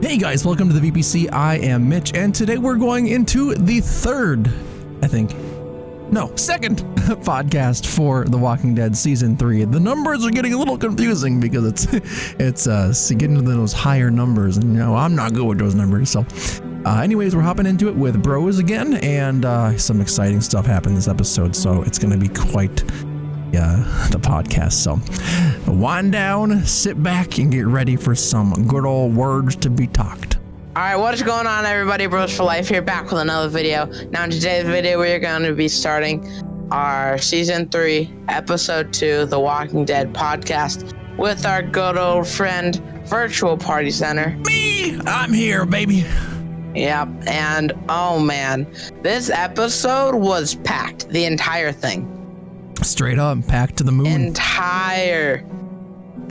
Hey guys, welcome to the VPC. I am Mitch, and today we're going into the second podcast for The Walking Dead Season 3. The numbers are getting a little confusing because it's getting to those higher numbers, and I'm not good with those numbers. So anyways, we're hopping into it with bros again, and some exciting stuff happened this episode, so it's going to be quite the podcast. So wind down, sit back, and get ready for some good old words to be talked. Alright, what's going on, everybody? Bros for Life here, back with another video. Now in today's video, we're going to be starting our Season 3, Episode 2, The Walking Dead podcast with our good old friend, Virtual Party Center. Me! I'm here, baby. Yep, and oh man, this episode was packed. The entire thing. Straight up, packed to the moon. Entire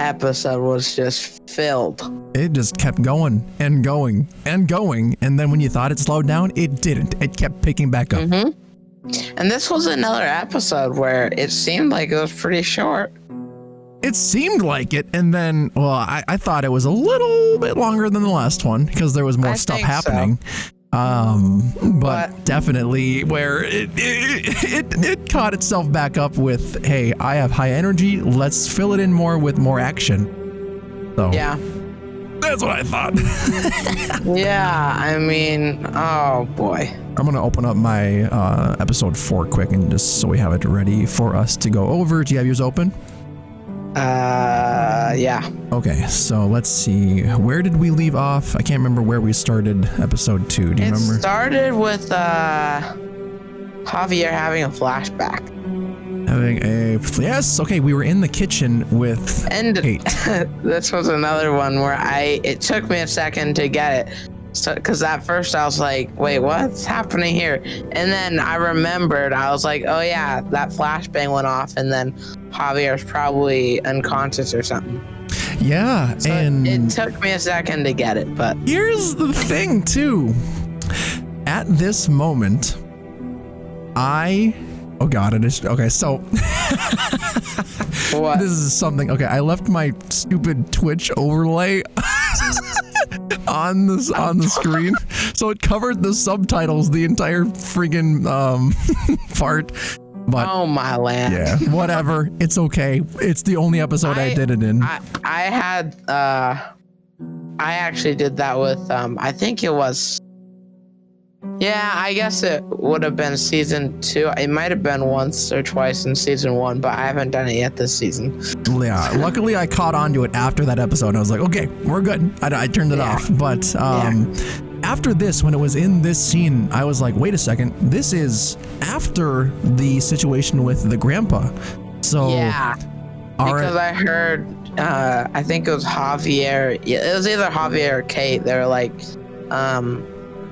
episode was just filled. It just kept going and going and going, and then when you thought it slowed down, it didn't. It kept picking back up. And this was another episode where it seemed like it was pretty short. It seemed like it, and then, well, I thought it was a little bit longer than the last one because there was more stuff happening. So. But definitely where it caught itself back up with, hey, I have high energy, let's fill it in more with more action. So yeah, that's what I thought. Yeah, I mean, oh boy. I'm gonna open up my episode 4 quick, and just so we have it ready for us to go over. Do you have yours open? Yeah. Okay, so let's see. Where did we leave off? I can't remember where we started episode 2. Do you remember? It started with Javier having a flashback. Yes, okay, we were in the kitchen with Kate. This was another one where it took me a second to get it. So, because at first I was like, wait, what's happening here? And then I remembered, I was like, oh yeah, that flashbang went off, and then Javier's probably unconscious or something. Yeah, so and it took me a second to get it, but here's the thing too. At this moment, oh god, it is okay. So what? This is something. Okay, I left my stupid Twitch overlay on the screen, so it covered the subtitles the entire friggin' part. But oh my land. Yeah, whatever. It's okay. It's the only episode I did it in. I actually did that with I think it was. Yeah, I guess it would have been season 2. It might have been once or twice in season 1, but I haven't done it yet this season. Yeah, luckily I caught on to it after that episode. I was like, okay, we're good. I turned it off. But after this, when it was in this scene, I was like, wait a second. This is after the situation with the grandpa. So yeah, because I heard, I think it was Javier. It was either Javier or Kate. They were like,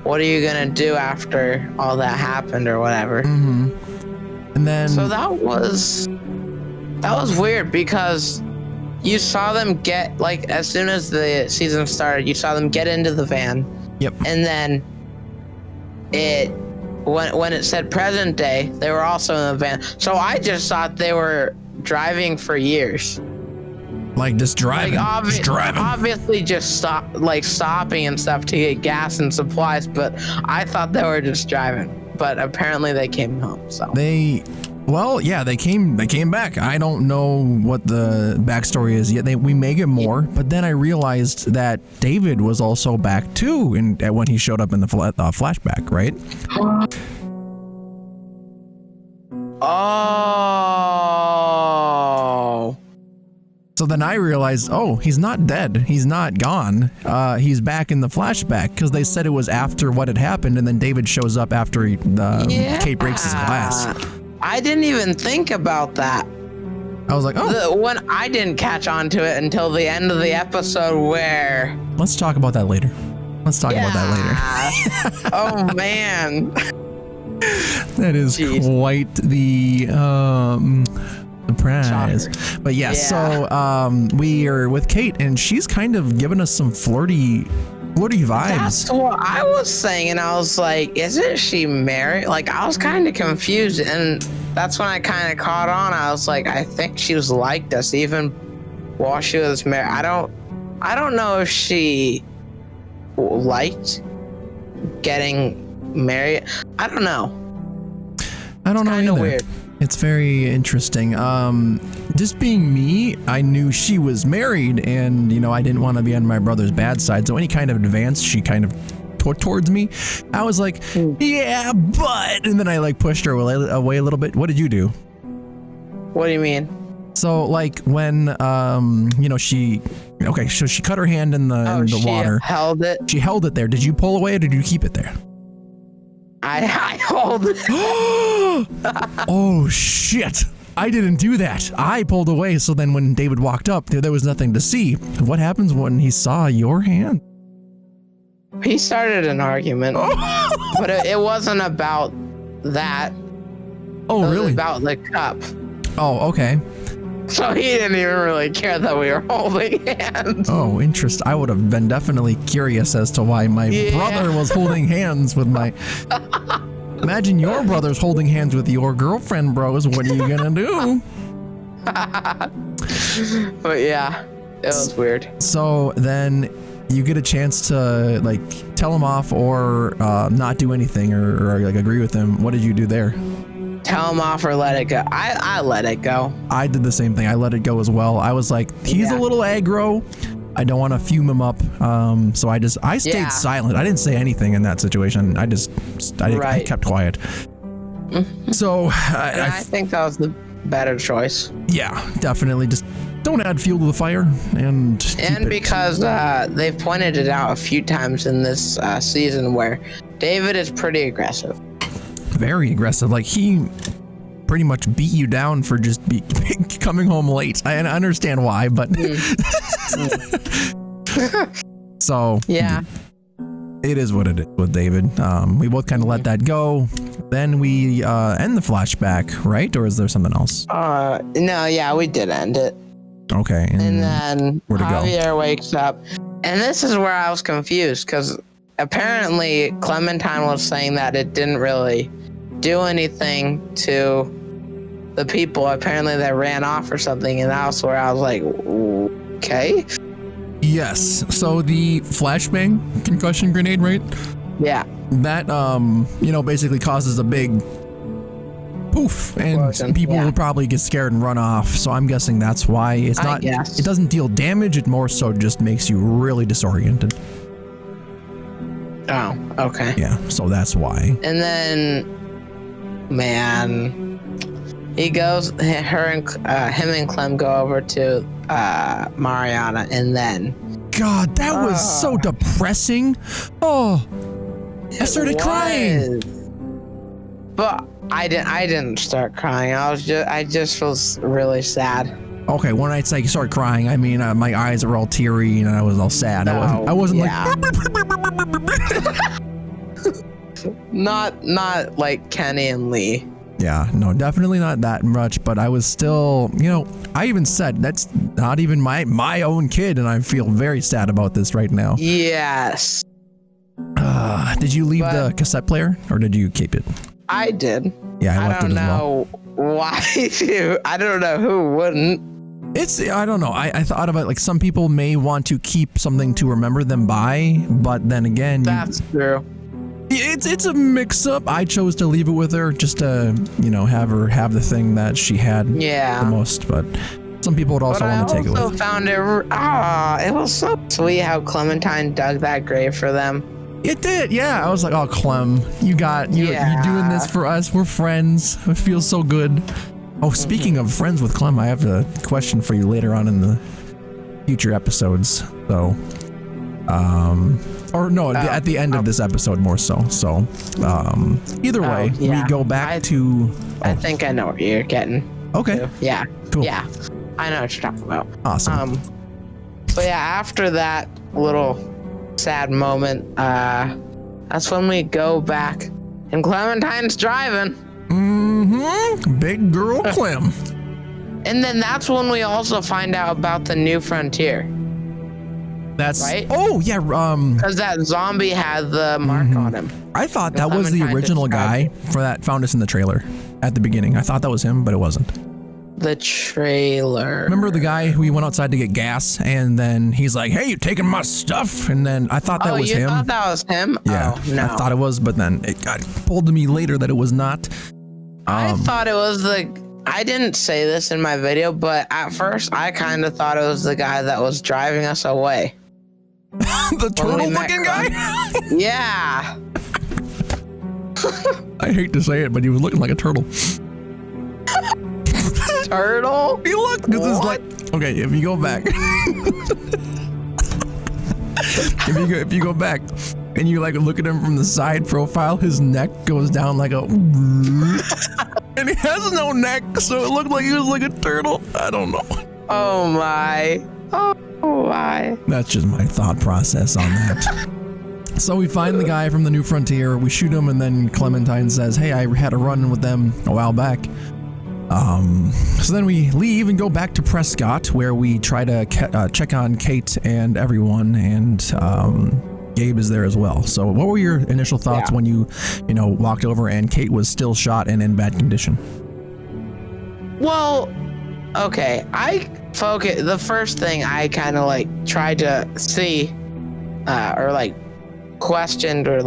what are you gonna do after all that happened or whatever? And then so that was weird because you saw them get, like, as soon as the season started, you saw them get into the van. Yep. And then when it said present day, they were also in the van. So I just thought they were driving for years. Like just driving, obviously just stopping and stuff to get gas and supplies, but I thought they were just driving, but apparently they came home. So they came back. I don't know what the backstory is yet. We may get more, but then I realized that David was also back too when he showed up in the flashback, right? Oh. So then I realized, oh, he's not dead. He's not gone. He's back in the flashback because they said it was after what had happened, and then David shows up after Kate breaks his glass. I didn't even think about that. I was like, oh. When I didn't catch on to it until the end of the episode where... Let's talk about that later. About that later. Oh, man. That is quite the... surprise. Shocker. But so we are with Kate, and she's kind of giving us some flirty vibes. That's what I was saying, and I was like, isn't she married? Like, I was kind of confused, and that's when I kind of caught on. I was like, I think she was like this even while she was married. I don't know if she liked getting married. I don't know. I don't know Kind of either. weird. It's very interesting. Just being me, I knew she was married, and you know, I didn't want to be on my brother's bad side. So any kind of advance she kind of towards me, I was like, yeah, but, and then I like pushed her away a little bit. What did you do? What do you mean? So like when you know, so she cut her hand in the water. Held it. She held it there. Did you pull away or did you keep it there? I hold it. Oh shit. I didn't do that. I pulled away, so then when David walked up, there was nothing to see. What happens when he saw your hand? He started an argument, but it wasn't about that. Oh, It was really? about the cup. Oh, okay. So he didn't even really care that we were holding hands. Oh, interesting. I would have been definitely curious as to why my brother was holding hands with my... Imagine your brother's holding hands with your girlfriend, bros. What are you gonna do? But yeah, it was weird. So then you get a chance to like tell him off or not do anything or like agree with him. What did you do there? Tell him off or let it go. I let it go. I did the same thing. I let it go as well. I was like, he's a little aggro. I don't want to fume him up. So I stayed silent. I didn't say anything in that situation. I kept quiet. So I think that was the better choice. Yeah, definitely. Just don't add fuel to the fire and because they've pointed it out a few times in this season where David is pretty aggressive. Very aggressive. Like he pretty much beat you down for just coming home late. I understand why, but so yeah, it is what it is with David. We both kind of let that go. Then we end the flashback, right? Or is there something else? No, yeah, we did end it. Okay. And then where'd it go? Javier wakes up, and this is where I was confused because apparently Clementine was saying that it didn't really do anything to the people apparently that ran off or something, and that's where I was like, okay. Yes. So the flashbang concussion grenade, right? Yeah. That you know, basically causes a big poof, and people will probably get scared and run off. So I'm guessing that's why it's not. It doesn't deal damage. It more so just makes you really disoriented. Oh, okay. Yeah. So that's why. And then, man, he goes. Him and Clem go over to Mariana, and then. God, that was so depressing. Oh, I started crying. But I didn't start crying. I just was really sad. Okay, when I say start crying, I mean my eyes were all teary and I was all sad. I wasn't like not like Kenny and Lee. Yeah, no, definitely not that much, but I was still, you know, I even said that's not even my own kid, and I feel very sad about this right now. Yes. Did you leave the cassette player, or did you keep it? I did. Yeah, I left it as well. I don't know why I don't know who wouldn't. I don't know. I thought about it, like some people may want to keep something to remember them by, but then again, that's true. It's a mix-up. I chose to leave it with her just to, you know, have her have the thing that she had the most. But some people would also want to take it with. I also found it. It was so sweet how Clementine dug that grave for them. It did, yeah. I was like, oh, Clem, you're doing this for us. We're friends. It feels so good. Oh, speaking of friends with Clem, I have a question for you later on in the future episodes. So, at the end of this episode more so. So, either way, we go back to... I think I know what you're getting. Okay. To. Yeah. Cool. Yeah. I know what you're talking about. Awesome. So yeah, after that little sad moment, that's when we go back and Clementine's driving. Mm-hmm. Big girl Clem. And then that's when we also find out about the new frontier. That's right. Oh yeah. Because that zombie had the mark on him. I thought that was the original guy for that found us in the trailer at the beginning. I thought that was him, but it wasn't. the trailer. Remember the guy who we went outside to get gas, and then he's like, "Hey, you taking my stuff?" And then I thought that was him. Oh, you thought that was him? Yeah, oh, no. I thought it was, but then it got told to me later that it was not. I thought it was I didn't say this in my video, but at first I kind of thought it was the guy that was driving us away. The turtle-looking guy? Yeah. I hate to say it, but he was looking like a turtle. Turtle? He looked, because it's like, okay, if you go back, if you go back and you like look at him from the side profile, his neck goes down like a, and he has no neck, so it looked like he was like a turtle. I don't know. Oh my. Oh my. That's just my thought process on that. So we find the guy from the New Frontier, we shoot him, and then Clementine says, "Hey, I had a run with them a while back." So then we leave and go back to Prescott, where we try to check on Kate and everyone, and Gabe is there as well. So what were your initial thoughts when you walked over and Kate was still shot and in bad condition? Well, okay, the first thing I kind of tried to see or questioned or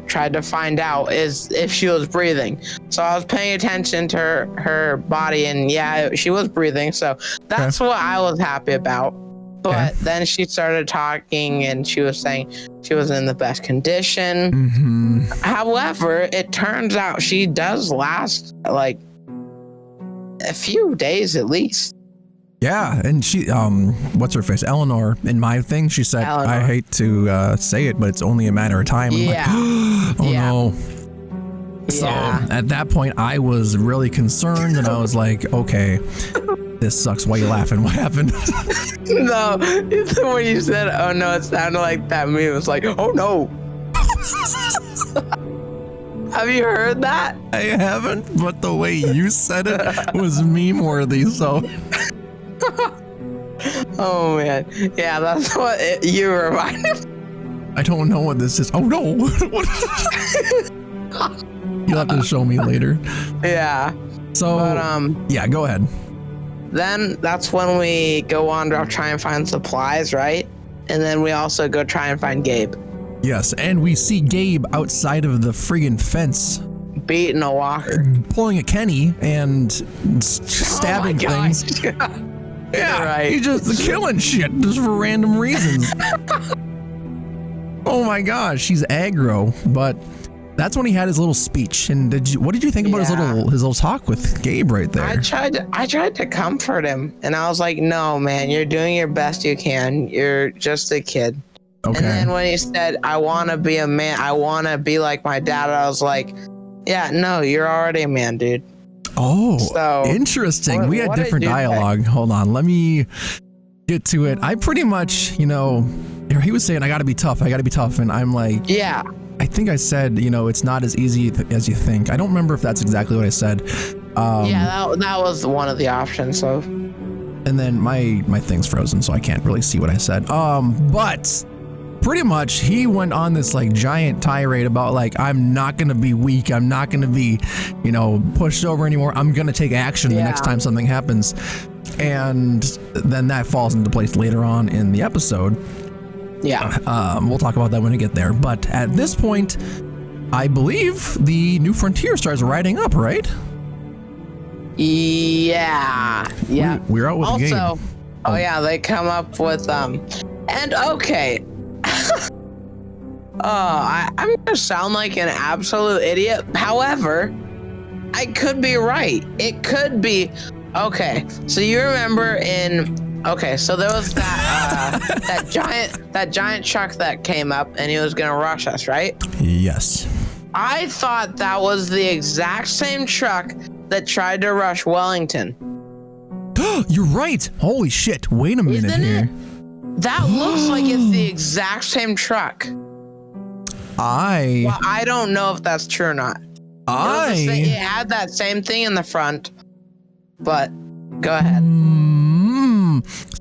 tried to find out is if she was breathing. So I was paying attention to her body, and yeah, she was breathing, so that's what I was happy about. But then she started talking and she was saying she was in the best condition. However, it turns out she does last a few days at least. Yeah, and she, what's her face? Eleanor, in my thing, she said, Eleanor. I hate to say it, but it's only a matter of time. Yeah. I'm like, no. So at that point, I was really concerned, and I was like, okay, this sucks. Why are you laughing? What happened? No, when you said, oh no, it sounded like that meme. It was like, oh no. Have you heard that? I haven't, but the way you said it was meme-worthy, so... Oh man, yeah, that's what you reminded me. I don't know what this is. Oh no! You'll have to show me later. Yeah. So, yeah, go ahead. Then that's when we go on to try and find supplies, right? And then we also go try and find Gabe. Yes, and we see Gabe outside of the friggin' fence, beating a walker, pulling a Kenny, and stabbing things. Yeah, right. He's just killing shit just for random reasons. Oh my gosh, he's aggro. But that's when he had his little speech. And what did you think about his little talk with Gabe right there? I tried to comfort him, and I was like, "No, man, you're doing your best you can. You're just a kid." Okay. And then when he said, "I want to be a man. I want to be like my dad," I was like, "Yeah, no, you're already a man, dude." Oh, so, interesting. We had different dialogue. Hold on. Let me get to it. I pretty much, he was saying, I got to be tough. And I'm like, yeah, I think I said, it's not as easy as you think. I don't remember if that's exactly what I said. Yeah, that was one of the options. So, and then my thing's frozen, so I can't really see what I said. But pretty much he went on this giant tirade about I'm not gonna be weak, I'm not gonna be pushed over anymore, I'm gonna take action the next time something happens. And then that falls into place later on in the episode. We'll talk about that when we get there. But at this point, I believe the New Frontier starts riding up, right? Yeah. We're out with the game. Oh yeah, they come up with and okay. I'm gonna sound like an absolute idiot. However, I could be right. It could be. Okay, so you remember so there was that that giant truck that came up and he was gonna rush us, right? Yes. I thought that was the exact same truck that tried to rush Wellington. You're right. Holy shit. Wait a minute here. That looks like it's the exact same truck. Well, I don't know if that's true or not. It had that same thing in the front, but go ahead.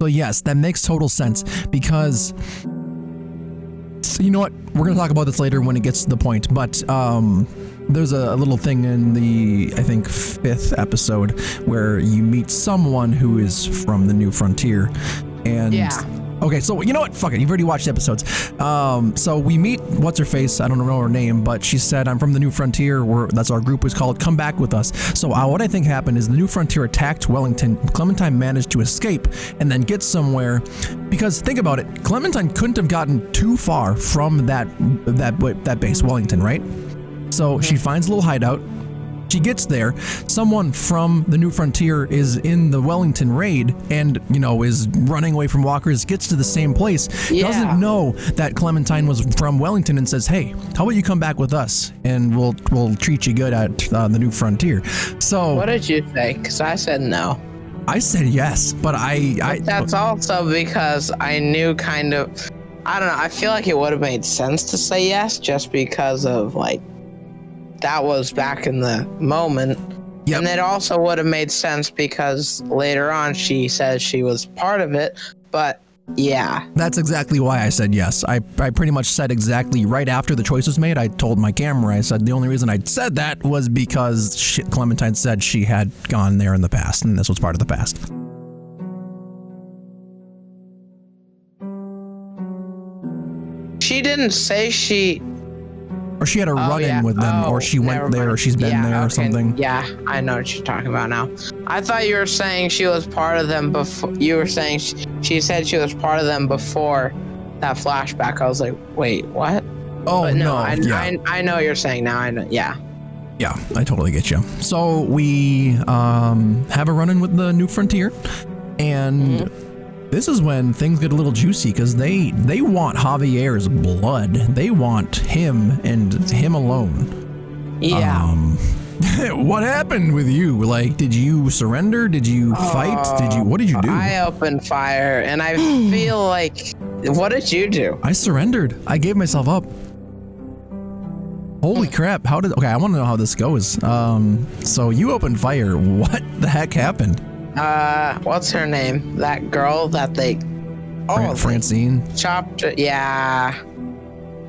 So yes, that makes total sense because you know what? We're going to talk about this later when it gets to the point, but there's a little thing in the, I think, 5th episode where you meet someone who is from the New Frontier. And okay, so you know what? Fuck it. You've already watched the episodes. So we meet what's her face. I don't know her name, but she said, "I'm from the New Frontier." That's our group was called. Come back with us. So what I think happened is the New Frontier attacked Wellington. Clementine managed to escape and then get somewhere. Because think about it, Clementine couldn't have gotten too far from that base, Wellington, right? So she finds a little hideout. She gets there. Someone from the New Frontier is in the Wellington raid and, you know, is running away from walkers, gets to the same place, doesn't know that Clementine was from Wellington and says, "Hey, how about you come back with us and we'll treat you good at the New Frontier." So what did you think? Because I said no. I said yes, but that's also because I knew kind of, I don't know, I feel like it would have made sense to say yes just because of like, that was back in the moment. Yep. And it also would have made sense because later on she says she was part of it, but yeah. That's exactly why I said yes. I pretty much said exactly right after the choice was made. I told my camera, I said the only reason I said that was because Clementine said she had gone there in the past and this was part of the past. She didn't say she... Or she had a run-in with them, or she went there, or she's been there or something. Yeah, I know what you're talking about now. I thought you were saying she was part of them before. You were saying she said she was part of them before that flashback. I was like, wait, what? Oh, but no. I know what you're saying now. I know. Yeah. Yeah, I totally get you. So we have a run-in with the New Frontier, and this is when things get a little juicy because they want Javier's blood. They want him and him alone. Yeah. What happened with you? Like, did you surrender? Did you fight? What did you do? I opened fire, and I feel like, what did you do? I surrendered. I gave myself up. Holy crap! Okay, I want to know how this goes. So you opened fire. What the heck happened? What's her name? That girl that they... Francine. Chopped it, yeah.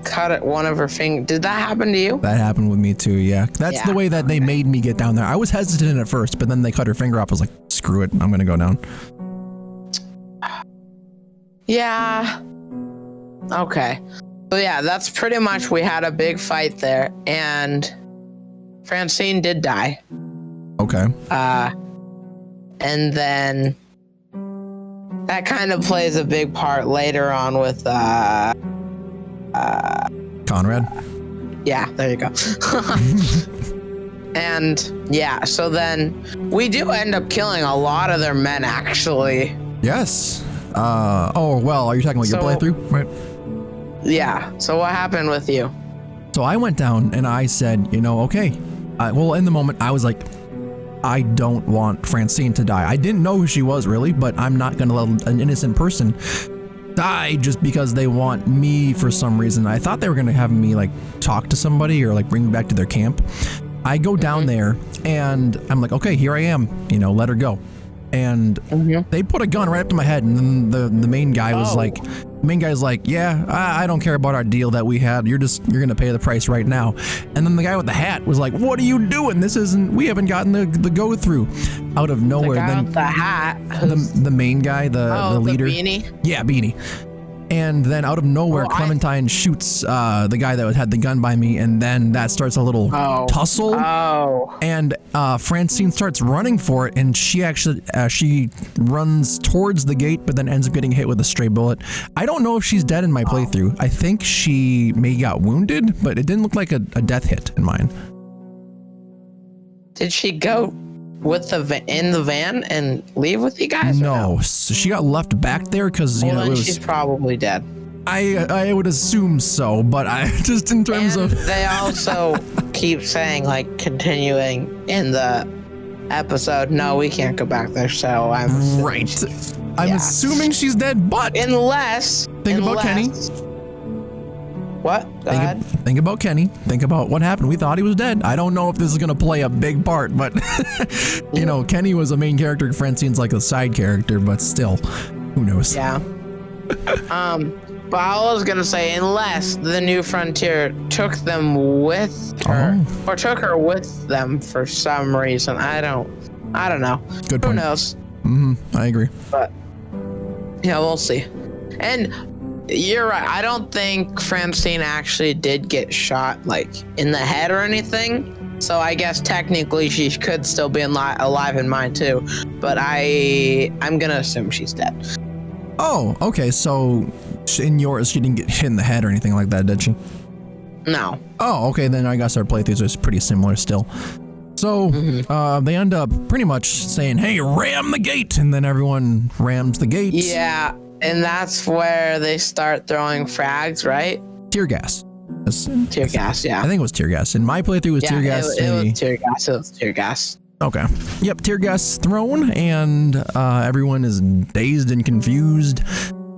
Cut it, one of her fingers. Did that happen to you? That happened with me too, yeah. That's the way that they made me get down there. I was hesitant at first, but then they cut her finger off. I was like, screw it, I'm gonna go down. Yeah. Okay. So yeah, that's pretty much, we had a big fight there, and Francine did die. Okay. And then that kind of plays a big part later on with Conrad. Yeah, there you go. And yeah, so then we do end up killing a lot of their men, actually. Yes. Oh well, are you talking about your playthrough? Right. Yeah. So what happened with you? So I went down and I said, you know, okay. Well, in the moment, I was like, I don't want Francine to die. I didn't know who she was really, but I'm not going to let an innocent person die just because they want me for some reason. I thought they were going to have me like talk to somebody or like bring me back to their camp. I go down there and I'm like, okay, here I am, you know, let her go. And they put a gun right up to my head, and then the main guy was like, yeah, I don't care about our deal that we had. You're gonna pay the price right now. And then the guy with the hat was like, what are you doing? We haven't gotten the go through. Out of nowhere, the guy with the hat, the main guy, the leader. The beanie? Yeah, beanie. And then out of nowhere, Clementine shoots the guy that had the gun by me, and then that starts a little tussle. And Francine starts running for it, and she actually she runs towards the gate, but then ends up getting hit with a stray bullet. I don't know if she's dead in my playthrough. I think she may got wounded, but it didn't look like a death hit in mine. Did she go with in the van and leave with you guys? No, so she got left back there because you know she's probably dead. I would assume so, but I just in terms of they also keep saying like continuing in the episode. No, we can't go back there. So I'm assuming she's dead, but unless about Kenny. What? Go ahead. Think about Kenny. Think about what happened. We thought he was dead. I don't know if this is going to play a big part, but you know, Kenny was a main character. Francine's like a side character, but still, who knows? Yeah. But I was gonna say, unless the New Frontier took them with her, or took her with them for some reason. I don't know. Good point. Who knows? I agree. But yeah, we'll see. And you're right. I don't think Francine actually did get shot like in the head or anything. So I guess technically she could still be alive in mine too. But I'm gonna assume she's dead. Oh, okay. So in yours, she didn't get hit in the head or anything like that, did she? No. Oh, okay. Then I guess our playthroughs are pretty similar still. So they end up pretty much saying, "Hey, ram the gate," and then everyone rams the gate. Yeah, and that's where they start throwing frags, right? Tear gas. Tear gas, yeah. I think it was tear gas. In my playthrough, it was tear gas. It was tear gas. It was tear gas. Okay. Yep, tear gas thrown, and everyone is dazed and confused.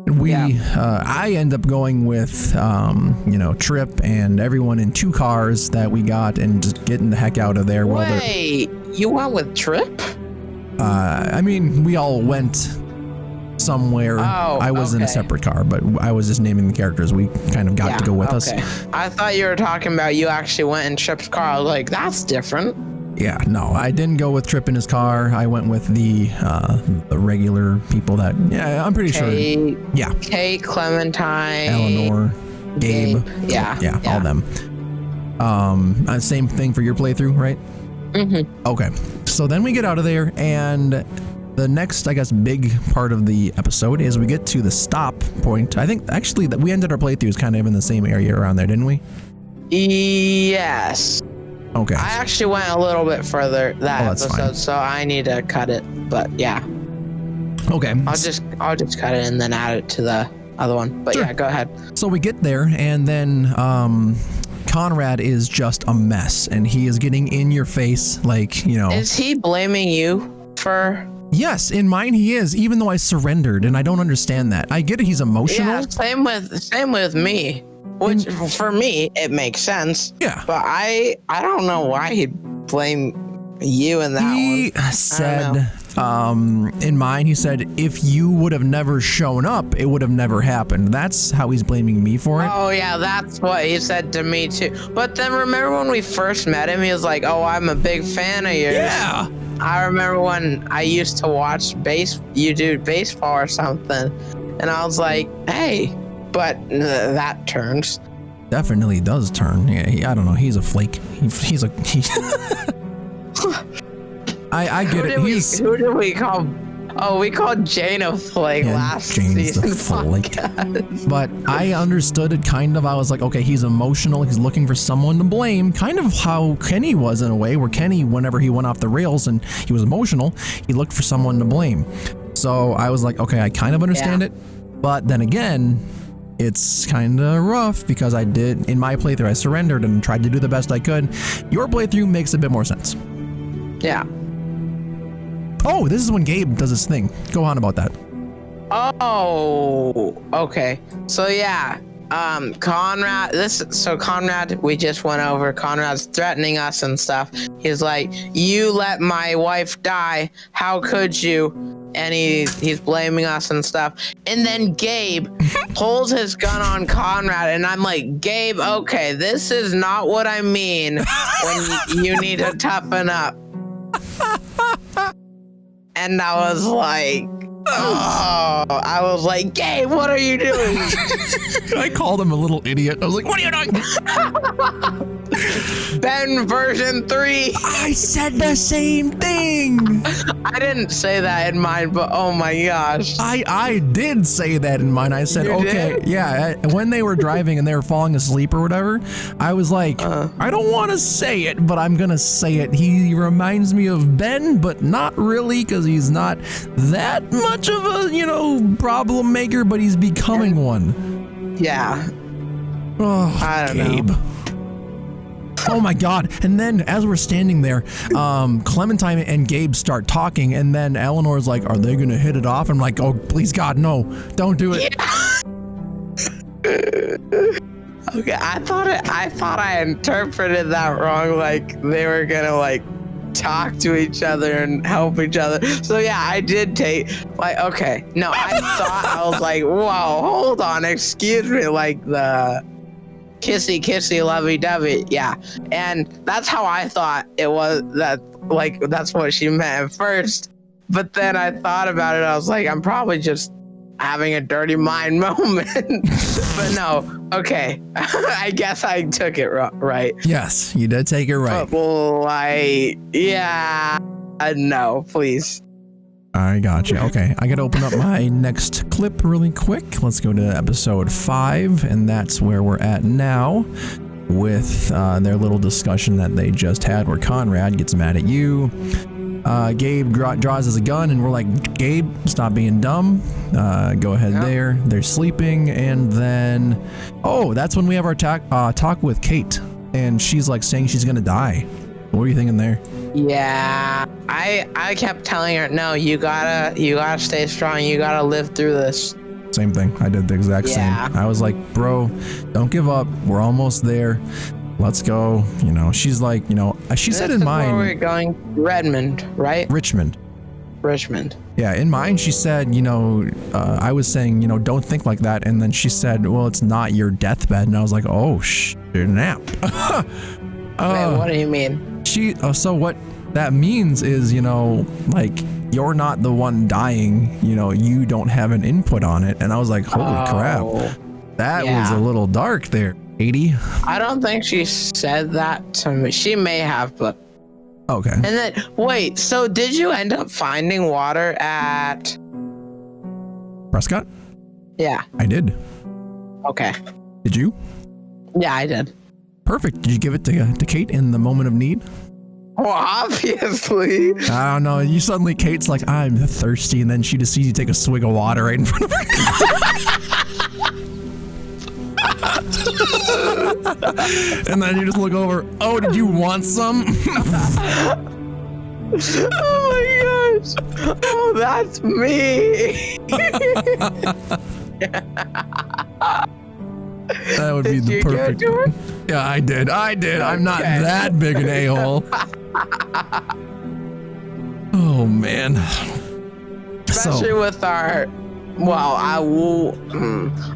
I end up going with, Trip and everyone in 2 cars that we got and just getting the heck out of there. Wait, you went with Trip? I mean, we all went somewhere. I was in a separate car, but I was just naming the characters. We kind of got to go with us. I thought you were talking about you actually went in Trip's car. I was like, that's different. Yeah, no, I didn't go with Trip in his car. I went with the regular people that, I'm pretty sure. Yeah. Kate, Clementine, Eleanor, Gabe. Yeah, all them. Same thing for your playthrough, right? Okay. So then we get out of there, and the next, I guess, big part of the episode is we get to the stop point. I think actually that we ended our playthroughs kind of in the same area around there, didn't we? Yes. Okay. I actually went a little bit further that episode, fine. so I need to cut it. But yeah. Okay. I'll just cut it and then add it to the other one. But yeah, go ahead. So we get there, and then Conrad is just a mess, and he is getting in your face, like, Is he blaming you for? Yes, in mine he is, even though I surrendered, and I don't understand that. I get it, he's emotional. Yeah, same with me. Which for me it makes sense. Yeah. But I don't know why he'd blame you in that one. He said, in mine, he said, if you would have never shown up, it would have never happened. That's how he's blaming me for it. Oh yeah, that's what he said to me too. But then remember when we first met him, he was like, "Oh, I'm a big fan of yours." Yeah. I remember when I used to watch you do baseball or something, and I was like, "Hey," but that turns. Definitely does turn. Yeah, I don't know. He's a flake. He's a. I get it. Who did we call? Oh, we called Jane a flake last season. The flake. But I understood it kind of. I was like, okay, he's emotional. He's looking for someone to blame. Kind of how Kenny was in a way, where Kenny, whenever he went off the rails and he was emotional, he looked for someone to blame. So I was like, okay, I kind of understand it. But then again, it's kind of rough because I did, in my playthrough, I surrendered and tried to do the best I could. Your playthrough makes a bit more sense. Yeah. Oh, this is when Gabe does his thing. Go on about that. Oh, okay. So yeah, Conrad, we just went over, Conrad's threatening us and stuff. He's like, "You let my wife die. How could you?" And he's blaming us and stuff. And then Gabe pulls his gun on Conrad, and I'm like, "Gabe, okay, this is not what I mean when you need to toughen up." And I was like, "Gabe, what are you doing?" I called him a little idiot. I was like, "What are you doing?" Ben version 3. I said the same thing. I didn't say that in mine, but oh my gosh. I did say that in mine. I said, okay, yeah. When they were driving and they were falling asleep or whatever, I was like, I don't want to say it, but I'm going to say it. He reminds me of Ben, but not really, because he's not that much of a, problem maker, but he's becoming one. Yeah. Oh, I don't Gabe. know. Oh my God. And then as we're standing there, Clementine and Gabe start talking, and then Eleanor's like, "Are they gonna hit it off?" I'm like, "Oh, please God, no, don't do it." Yeah. Okay, I thought I interpreted that wrong, like they were gonna talk to each other and help each other. So yeah, I did take like, okay, no, I thought I was like, whoa, hold on, excuse me, like the kissy lovey-dovey, yeah. And that's how I thought it was, that like that's what she meant at first. But then I thought about it, I was like, I'm probably just having a dirty mind moment. But no, okay. I guess I took it right. Yes, you did take it right. But like, yeah, no, please. I gotcha. Okay, I gotta open up my next clip really quick. Let's go to episode 5, and that's where we're at now with their little discussion that they just had where Conrad gets mad at you. Gabe draws his gun, and we're like, Gabe, stop being dumb. Go ahead there. They're sleeping, and then, oh, that's when we have our talk with Kate, and she's like saying she's gonna die. What are you thinking there? Yeah, I kept telling her, no, you gotta stay strong. You gotta live through this. Same thing. I did the exact same. I was like, bro, don't give up. We're almost there. Let's go. You know, she's like, you know, she said in mine. Where we're going, Redmond, right? Richmond. Yeah, in mine, she said, you know, I was saying, you know, don't think like that. And then she said, well, it's not your deathbed. And I was like, oh, snap. Wait, what do you mean? So what that means is, you know, like, you're not the one dying, you know, you don't have an input on it. And I was like, holy crap. That was a little dark there, 80. I don't think she said that to me. She may have, but okay. And then wait, so did you end up finding water at Prescott? Yeah. I did. Okay. Did you? Yeah, I did. Perfect. Did you give it to Kate in the moment of need? Well, obviously. I don't know. You suddenly, Kate's like, I'm thirsty, and then she just sees you take a swig of water right in front of her. And then you just look over. Oh, did you want some? Oh my gosh. Oh, that's me. That would be the perfect. Yeah, I did. Okay. I'm not that big an a-hole. Oh man. Especially with our, well,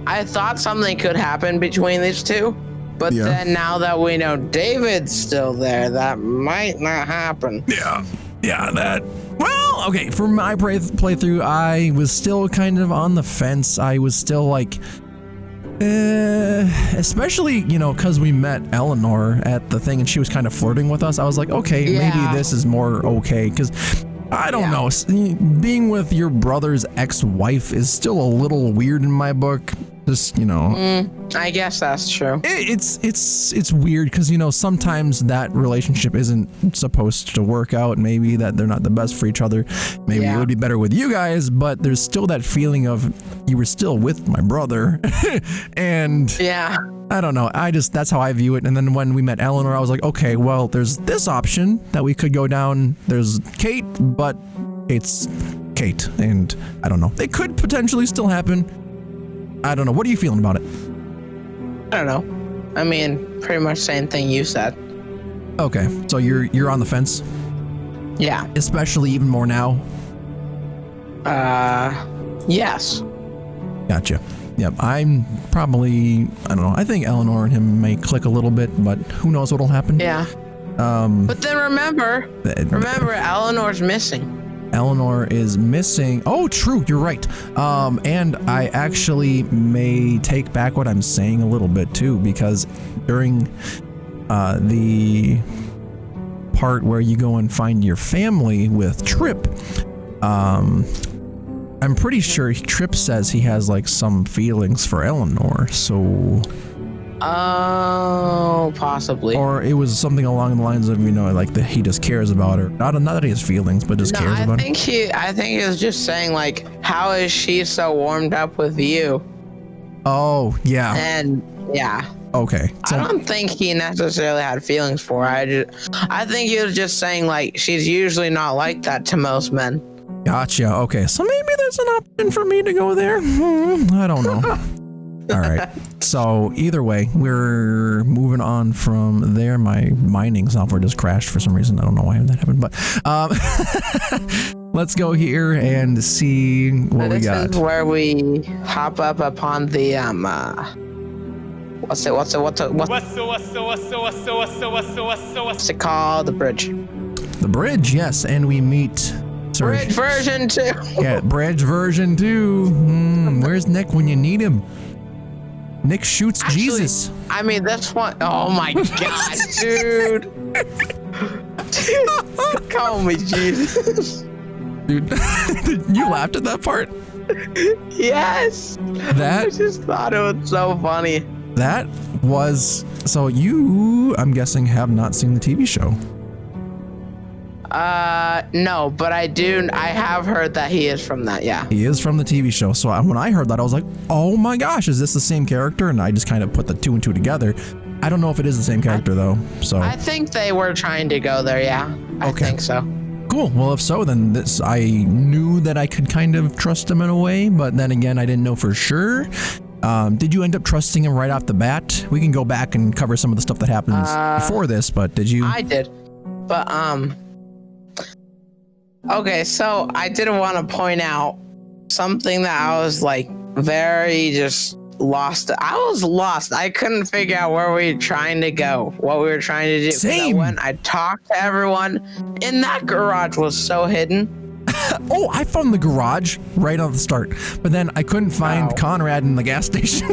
I thought something could happen between these two, but then now that we know David's still there, that might not happen. Yeah, that. Well, okay, for my playthrough, I was still kind of on the fence. I was still like, especially, you know, because we met Eleanor at the thing and she was kind of flirting with us. I was like, okay, maybe this is more okay, because I don't know, being with your brother's ex-wife is still a little weird in my book. Just, you know, I guess that's true. It's weird because, you know, sometimes that relationship isn't supposed to work out. Maybe that they're not the best for each other. Maybe it would be better with you guys, but there's still that feeling of you were still with my brother. And I don't know. That's how I view it. And then when we met Eleanor, I was like, okay, well, there's this option that we could go down. There's Kate, but it's Kate, and I don't know. It could potentially still happen. I don't know. What are you feeling about it? I don't know. I mean, pretty much same thing you said. Okay, so you're on the fence? Yeah. Especially even more now? Yes. Gotcha. Yep, I'm probably, I don't know, I think Eleanor and him may click a little bit, but who knows what'll happen. Yeah. But then remember, Eleanor's missing. Eleanor is missing. Oh, true. You're right. And I actually may take back what I'm saying a little bit too, because during the part where you go and find your family with Tripp, I'm pretty sure Tripp says he has like some feelings for Eleanor. So. Oh, possibly. Or it was something along the lines of, you know, like that he just cares about her. Not that he has feelings, but just cares about her. I think he was just saying, like, how is she so warmed up with you? Oh, yeah. And okay. So, I don't think he necessarily had feelings for her. I think he was just saying, like, she's usually not like that to most men. Gotcha. Okay. So maybe there's an option for me to go there. I don't know. All right. So either way, we're moving on from there. My mining software just crashed for some reason. I don't know why that happened, but let's go here and see what we got. This is where we hop up upon the what's it called? The bridge. The bridge, yes, and we meet. Sorry. Bridge version 2. Yeah, bridge version 2. Where's Nick when you need him? Nick shoots Jesus. I mean, this one. Oh my god, dude. Call me Jesus. Dude, you laughed at that part? Yes. I just thought it was so funny. That was so you. I'm guessing have not seen the TV show. No, but I have heard that he is from that, yeah. He is from the TV show. So when I heard that, I was like, oh my gosh, is this the same character? And I just kind of put the 2 and 2 together. I don't know if it is the same character though. So I think they were trying to go there, yeah. I think so. Cool. Well, if so, then I knew that I could kind of trust him in a way, but then again, I didn't know for sure. Did you end up trusting him right off the bat? We can go back and cover some of the stuff that happens before this, but did you? I did. But, okay, so I did want to point out something that I was like very just lost. I was lost. I couldn't figure out where we were trying to go, what we were trying to do. Same. I talked to everyone, and that garage was so hidden. Oh, I found the garage right on the start, but then I couldn't find Conrad in the gas station.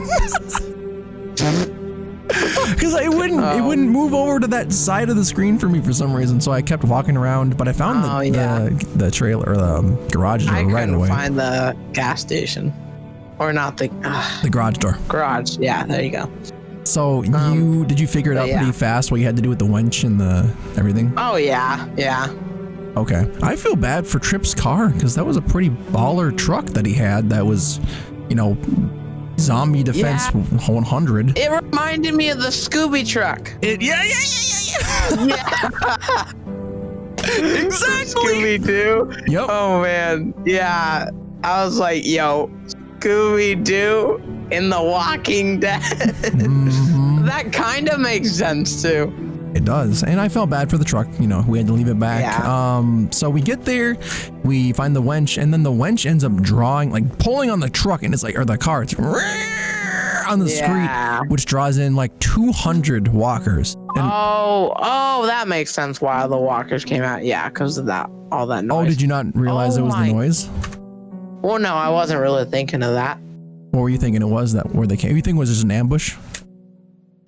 Because it wouldn't move over to that side of the screen for me for some reason, so I kept walking around. But I found the trailer or the garage door right away. I couldn't find the gas station, or not the garage door. Garage, yeah, there you go. So did you figure it out pretty fast what you had to do with the winch and the everything? Oh yeah. Okay, I feel bad for Tripp's car because that was a pretty baller truck that he had. That was, zombie defense 100. It reminded me of the Scooby truck. Yeah. Exactly. Scooby-Doo. Yep. Oh man. Yeah. I was like, yo, Scooby-Doo in The Walking Dead. Mm-hmm. That kind of makes sense too. It does. And I felt bad for the truck. We had to leave it back. Yeah. So we get there, we find the winch, and then the winch ends up pulling on the truck, and it's like, or the car, it's on the street, which draws in like 200 walkers. And that makes sense why the walkers came out. Yeah, because of all that noise. Oh, did you not realize it was the noise? Well, no, I wasn't really thinking of that. What were you thinking it was where they came? You think it was just an ambush?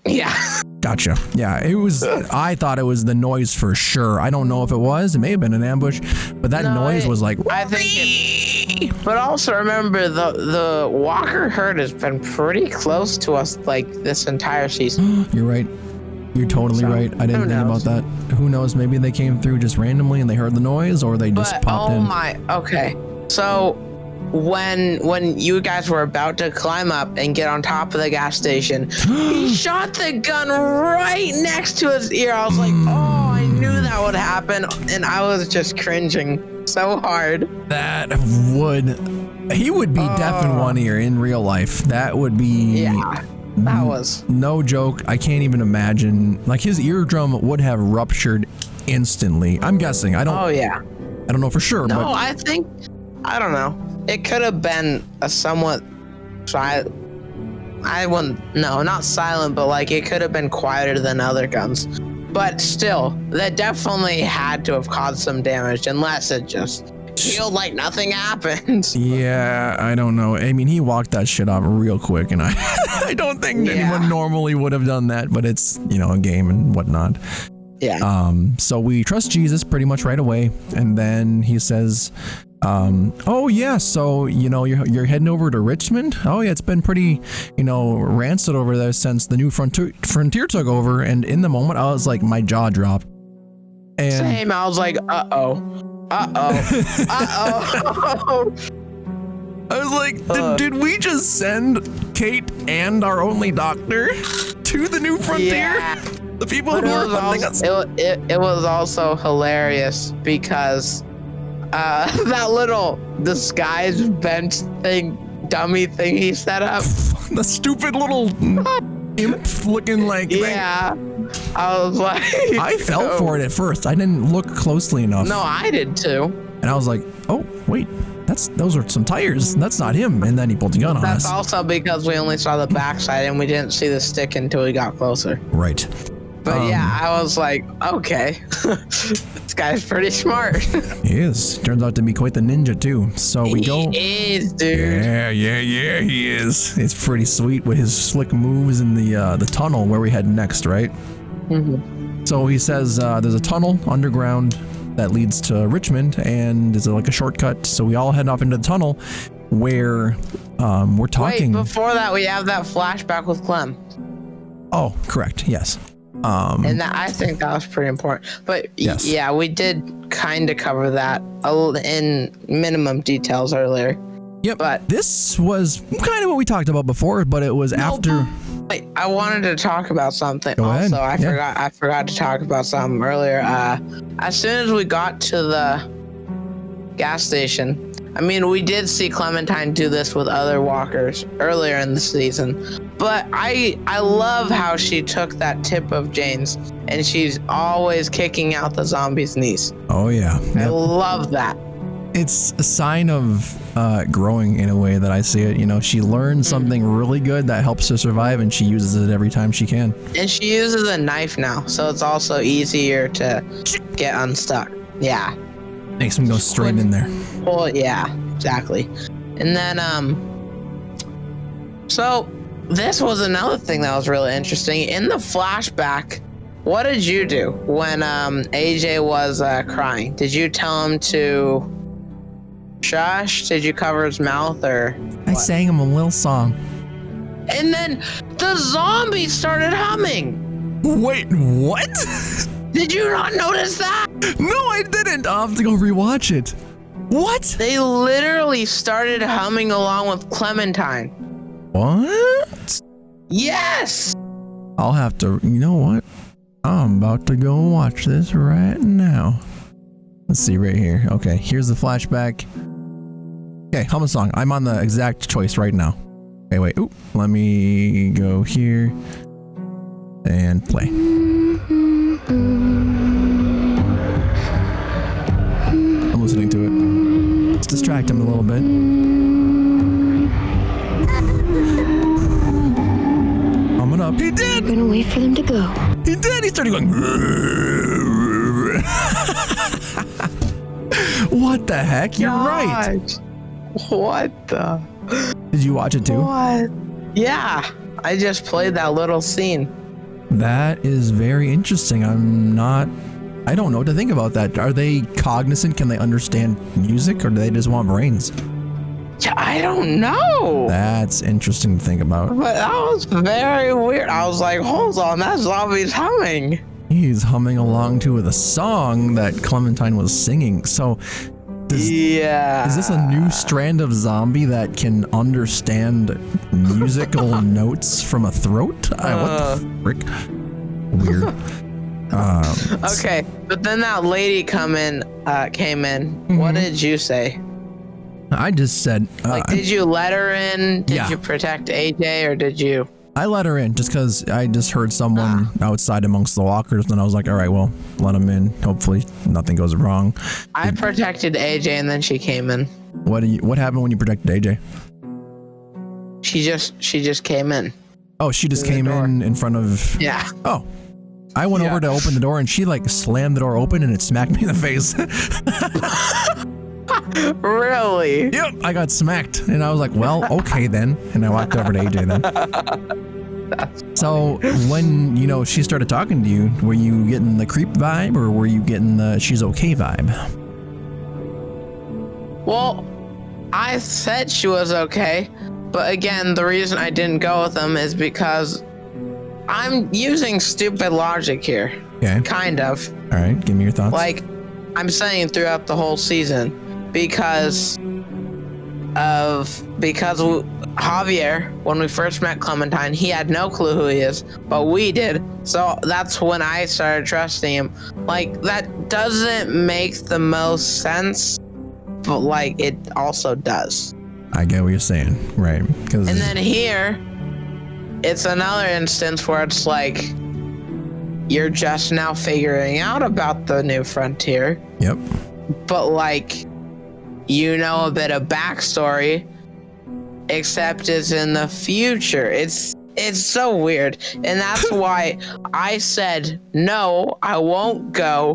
Yeah. Gotcha. Yeah, it was. I thought it was the noise for sure. I don't know if it was. It may have been an ambush, but that noise was like. I think. But also remember the walker herd has been pretty close to us like this entire season. You're right. You're totally right. I didn't think about that. Who knows? Maybe they came through just randomly and they heard the noise, or they just popped in. Okay. So when you guys were about to climb up and get on top of the gas station, he shot the gun right next to his ear. I was like, oh, I knew that would happen, and I was just cringing so hard. He would be deaf in one ear in real life. That would be. Yeah. That was no joke. I can't even imagine. Like his eardrum would have ruptured instantly. I'm guessing. I don't. Oh yeah. I don't know for sure. No, but I don't know. It could have been a somewhat silent. Not silent, but like it could have been quieter than other guns. But still, that definitely had to have caused some damage, unless it just felt like nothing happened. Yeah, I don't know. I mean, he walked that shit off real quick, and I don't think anyone normally would have done that. But it's a game and whatnot. Yeah. So we trust Jesus pretty much right away, and then he says, oh yeah, so you're heading over to Richmond. Oh yeah, it's been pretty rancid over there since the new frontier took over. And in the moment, I was like, my jaw dropped. And same. I was like, uh-oh. I was like, did we just send Kate and our only doctor to the new frontier? Yeah. The people who are hunting us. It was also hilarious because that little disguise bench dummy thing he set up. the stupid little imp looking like thing. Yeah. I was like, I fell for it at first. I didn't look closely enough. No, I did too. And I was like, oh, wait, those are some tires. That's not him. And then he pulled the gun on us. That's also because we only saw the backside and we didn't see the stick until we got closer. Right. But yeah, I was like, okay, this guy's pretty smart. He is. Turns out to be quite the ninja too. So we go. He is, dude. Yeah, he is. It's pretty sweet with his slick moves in the tunnel where we head next, right? Mm-hmm. So he says there's a tunnel underground that leads to Richmond, and is like a shortcut. So we all head off into the tunnel where we're talking. Wait, before that, we have that flashback with Clem. Oh, correct. Yes. And that, I think that was pretty important. But yes. Yeah, we did kind of cover that in minimum details earlier. Yep. But this was kind of what we talked about before, but it was after. Wait, I wanted to talk about something. Go ahead. Also, I forgot to talk about something earlier. As soon as we got to the gas station, I mean, we did see Clementine do this with other walkers earlier in the season, but I love how she took that tip of Jane's and she's always kicking out the zombie's knees. Oh yeah. I love that. It's a sign of growing in a way that I see it. You know, she learned something really good that helps her survive, and she uses it every time she can. And she uses a knife now, so it's also easier to get unstuck. Yeah. Makes him go straight in there. Well, yeah, exactly. And then, so this was another thing that was really interesting. In the flashback, what did you do when AJ was crying? Did you tell him to shush? Did you cover his mouth or I sang him a little song. And then the zombie started humming. Wait, what? Did you not notice that? No, I didn't. I'll have to go rewatch it. What? They literally started humming along with Clementine. What? Yes! I'll have to, you know what? I'm about to go watch this right now. Let's see right here. Okay, here's the flashback. Okay, hum a song. I'm on the exact choice right now. Okay, wait. Oop. Let me go here and play. I'm listening to it. Let's distract him a little bit. Hum it up. He did! I'm gonna wait for them to go. He did! He started going. What the heck? You're right. What the? Did you watch it too? What? Yeah, I just played that little scene. That is very interesting. I don't know what to think about that. Are they cognizant? Can they understand music, or do they just want brains? I don't know. That's interesting to think about. But that was very weird. I was like, hold on, that zombie's humming. He's humming along to the song that Clementine was singing. So, is this a new strand of zombie that can understand musical notes from a throat? What the frick? Weird. Okay, but then that lady came in. Mm-hmm. What did you say? I just said, did you let her in? Did you protect AJ, or did you? I let her in just because I just heard someone outside amongst the walkers, and I was like, all right, well, let him in. Hopefully nothing goes wrong. I protected AJ, and then she came in. What happened when you protected AJ? She just came in. Oh, she just came in front of. Yeah. Oh, I went over to open the door, and she like slammed the door open, and it smacked me in the face. Really? Yep, I got smacked, and I was like, well, okay then, and I walked over to AJ then. So when she started talking to you, were you getting the creep vibe, or were you getting the she's okay vibe? Well, I said she was okay, but again, the reason I didn't go with them is because I'm using stupid logic here. Okay. Kind of. All right, give me your thoughts. Like I'm saying throughout the whole season. Because Javier, when we first met Clementine, he had no clue who he is, but we did. So that's when I started trusting him. Like, that doesn't make the most sense, but like it also does. I get what you're saying, right? And then here, it's another instance where it's like you're just now figuring out about the new frontier. Yep. But like, you know a bit of backstory, except it's in the future. It's so weird. And that's why I said, no, I won't go.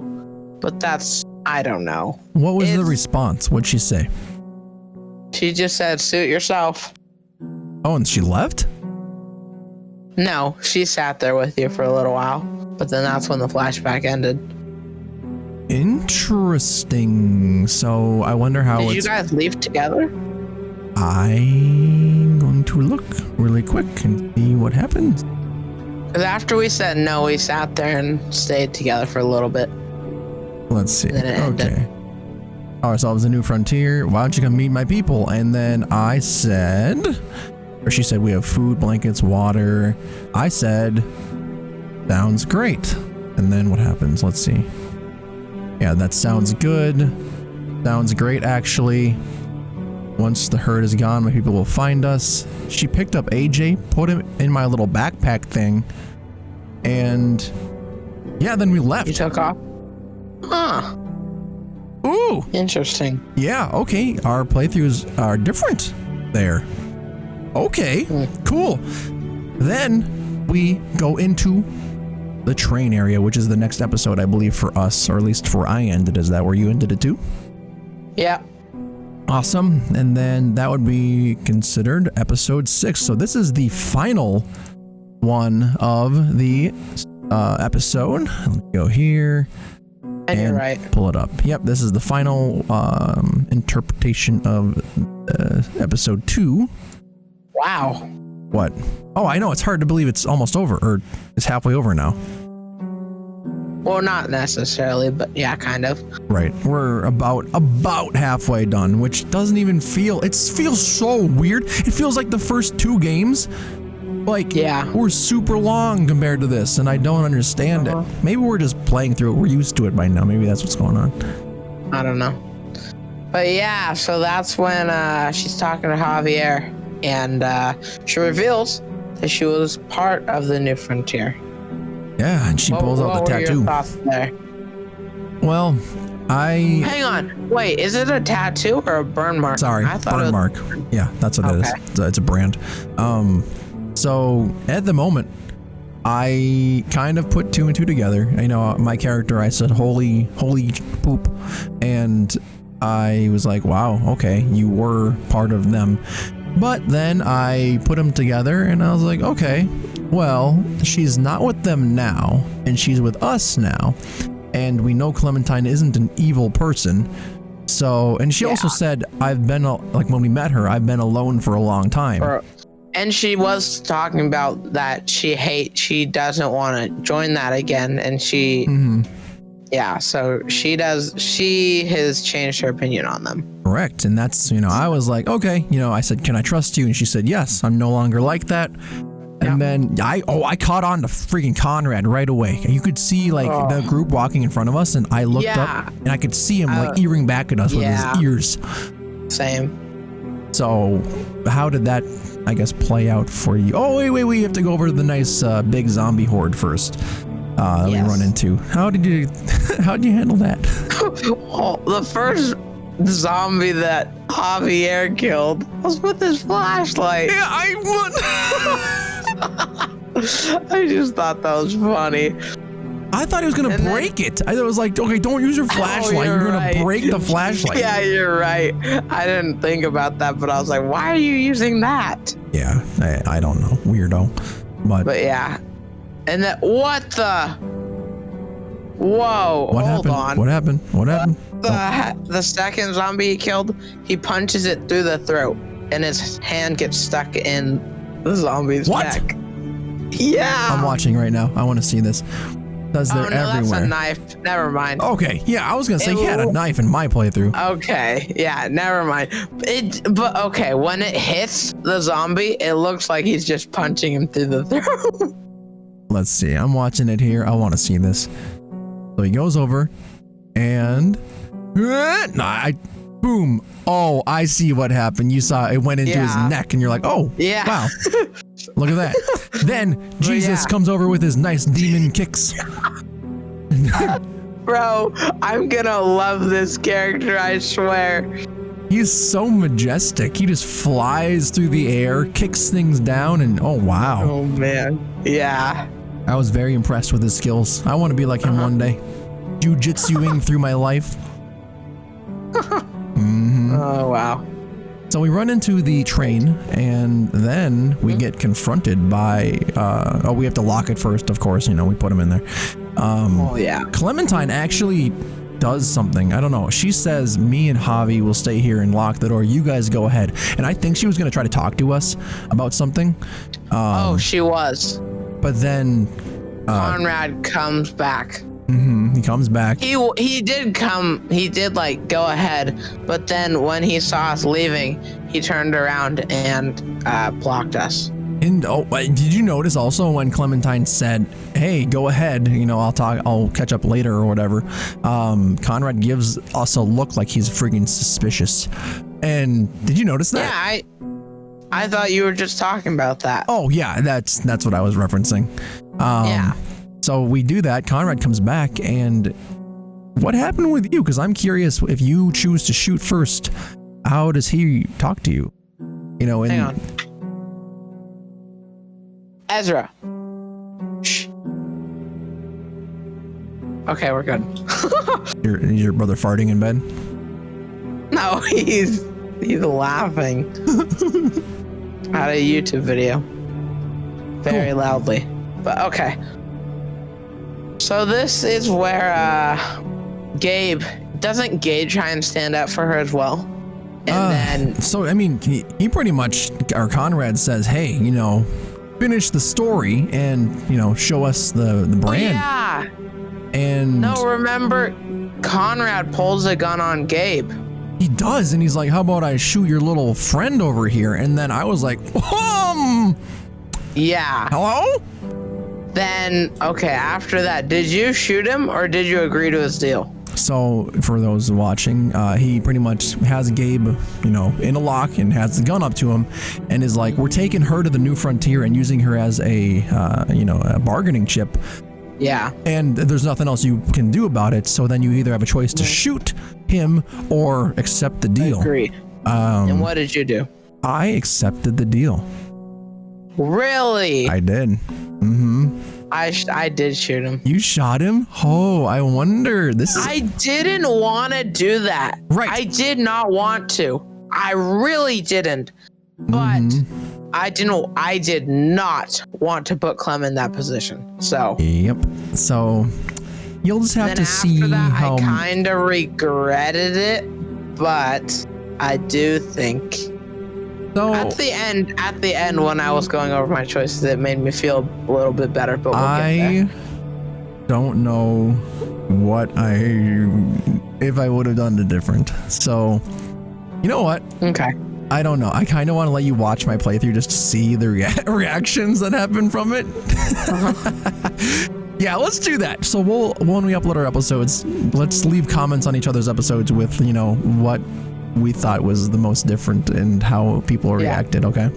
But that's, I don't know. What was the response? What'd she say? She just said, suit yourself. Oh, and she left? No, she sat there with you for a little while. But then that's when the flashback ended. Interesting. So I wonder how Did you guys leave together? I'm going to look really quick and see what happens. Because after we said no, we sat there and stayed together for a little bit. Let's see. Then it ended. Okay. All right, so it was a new frontier. Why don't you come meet my people? And then I said, or she said, we have food, blankets, water. I said, sounds great. And then what happens? Let's see. Yeah, that sounds good. Sounds great, actually. Once the herd is gone, my people will find us. She picked up AJ, put him in my little backpack thing, and yeah, then we left. You took off? Huh. Ooh. Interesting. Yeah, okay. Our playthroughs are different there. Okay, cool. Then we go into the train area, which is the next episode, I believe, for us, or at least for I ended. Is that where you ended it too? Yeah. Awesome. And then that would be considered episode 6. So this is the final one of the episode. Let me go here And you're right. pull it up. Yep, this is the final interpretation of episode 2. Wow. What? Oh, I know. It's hard to believe it's almost over, or it's halfway over now. Well, not necessarily, but yeah, kind of. Right. We're about halfway done, which doesn't even feel, it feels so weird. It feels like the first 2 games, like, Yeah. we're super long compared to this, and I don't understand it. Maybe we're just playing through it. We're used to it by now. Maybe that's what's going on. I don't know. But yeah, so that's when she's talking to Javier, and she reveals that she was part of the New Frontier. Yeah, and she pulls out the What were your tattoo. thoughts there? Well, Hang on. Wait, is it a tattoo or a burn mark? Sorry, I thought burn it was... mark. Yeah, that's what it is. It's a brand. So at the moment, I kind of put 2 and 2 together. I know my character, I said, holy poop. And I was like, wow, okay, you were part of them. But then I put them together and I was like, okay, well, she's not with them now and she's with us now. And we know Clementine isn't an evil person. So, and she also said, I've been, like when we met her, I've been alone for a long time. And she was talking about that she doesn't want to join that again. And she, yeah, so she has changed her opinion on them. Correct. And that's, I was like, okay, I said, can I trust you? And she said, yes, I'm no longer like that. And then I caught on to freaking Conrad right away. You could see like the group walking in front of us, and I looked up and I could see him like earing back at us with his ears. Same. So how did that, I guess, play out for you? Oh, wait, we have to go over to the nice big zombie horde first that we run into. How did you handle that? The first zombie that Javier killed was with his flashlight. Yeah, I just thought that was funny. I thought he was gonna break it. I thought it was like, okay, don't use your flashlight. You're gonna break the flashlight. Yeah, you're right. I didn't think about that, but I was like, why are you using that? Yeah, I don't know, weirdo. But yeah, and that what the? Whoa! Hold on. What happened? The second zombie he killed, he punches it through the throat, and his hand gets stuck in the zombie's neck. Yeah. I'm watching right now. I want to see this. Because they're everywhere. That's a knife. Never mind. Okay. Yeah, I was gonna say he had a knife in my playthrough. Okay. Yeah. Never mind. But okay. When it hits the zombie, it looks like he's just punching him through the throat. Let's see. I'm watching it here. I want to see this. So he goes over, and boom. Oh, I see what happened. You saw it went into his neck, and you're like, oh, yeah. wow. Look at that. Then Jesus comes over with his nice demon kicks. Bro, I'm gonna love this character, I swear. He's so majestic. He just flies through the air, kicks things down, and oh wow. Oh man. Yeah. I was very impressed with his skills. I want to be like him one day. Jiu-jitsuing through my life. Oh wow. So we run into the train, and then we get confronted by, we have to lock it first, of course, you know, we put him in there. Oh yeah. Clementine actually does something. I don't know. She says, me and Javi will stay here and lock the door. You guys go ahead. And I think she was going to try to talk to us about something. Oh, she was. But then... Conrad comes back. He comes back. He did like go ahead, but then when he saw us leaving, he turned around and blocked us. And did you notice also when Clementine said, "Hey, go ahead, you know, I'll catch up later," or whatever, Conrad gives us a look like he's freaking suspicious. And did you notice that? Yeah, I thought you were just talking about that. Oh yeah, that's what I was referencing. Yeah. So we do that. Conrad comes back, and what happened with you? Because I'm curious, if you choose to shoot first, how does he talk to you? You know, hang on. Ezra. Shh. Okay, we're good. Is your brother farting in bed? No, he's laughing at a YouTube video very loudly. But okay. So this is where Gabe doesn't try and stand up for her as well. And then so I mean he pretty much, or Conrad says, hey, you know, finish the story and, you know, show us the brand. Yeah. And no, remember Conrad pulls a gun on Gabe. He does, and he's like, how about I shoot your little friend over here? And then I was like, yeah. Hello? Then, okay, after that, did you shoot him or did you agree to his deal? So, for those watching, he pretty much has Gabe, you know, in a lock and has the gun up to him and is like, we're taking her to the New Frontier and using her as a, you know, a bargaining chip. Yeah. And there's nothing else you can do about it. So then you either have a choice to shoot him or accept the deal. Agreed. And what did you do? I accepted the deal. Really? I did. I did shoot him. You shot him? Oh, I wonder. I didn't want to do that. Right. I did not want to. I really didn't. But I did not want to put Clem in that position. So. Yep. So you'll just have to see how. I kind of regretted it, but I do think. So at the end, when I was going over my choices, it made me feel a little bit better. But I don't know if I would have done it different. So, you know what? Okay. I don't know. I kind of want to let you watch my playthrough just to see the reactions that happen from it. Yeah, let's do that. So when we upload our episodes, let's leave comments on each other's episodes with, you know, what we thought was the most different and how people reacted. Okay.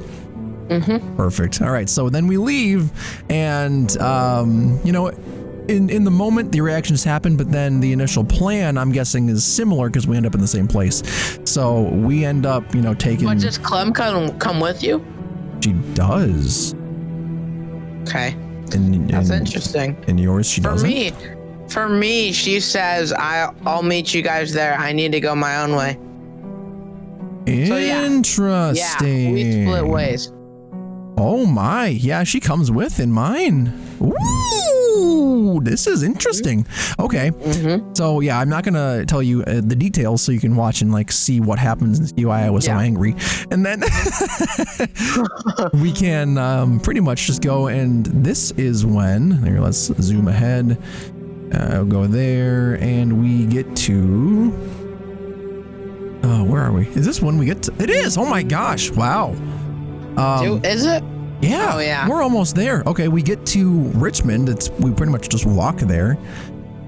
Perfect. All right. So then we leave, and you know, in the moment the reactions happen, but then the initial plan, I'm guessing, is similar because we end up in the same place. So we end up, you know, taking. But does Clem come with you? She does. Okay. That's interesting. And yours, she doesn't. For me, she says, I'll meet you guys there. I need to go my own way. Interesting. Yeah, we split ways. Oh my, yeah, she comes with in mine. Ooh, this is interesting. Okay, so yeah, I'm not gonna tell you the details so you can watch and like see what happens and see why I was so angry, and then we can pretty much just go. And this is when let's zoom ahead. I'll go there, and we get to. Where are we? Is this when we get to? It is. Oh my gosh! Wow. Is it? Yeah. Oh yeah. We're almost there. Okay, we get to Richmond. We pretty much just walk there,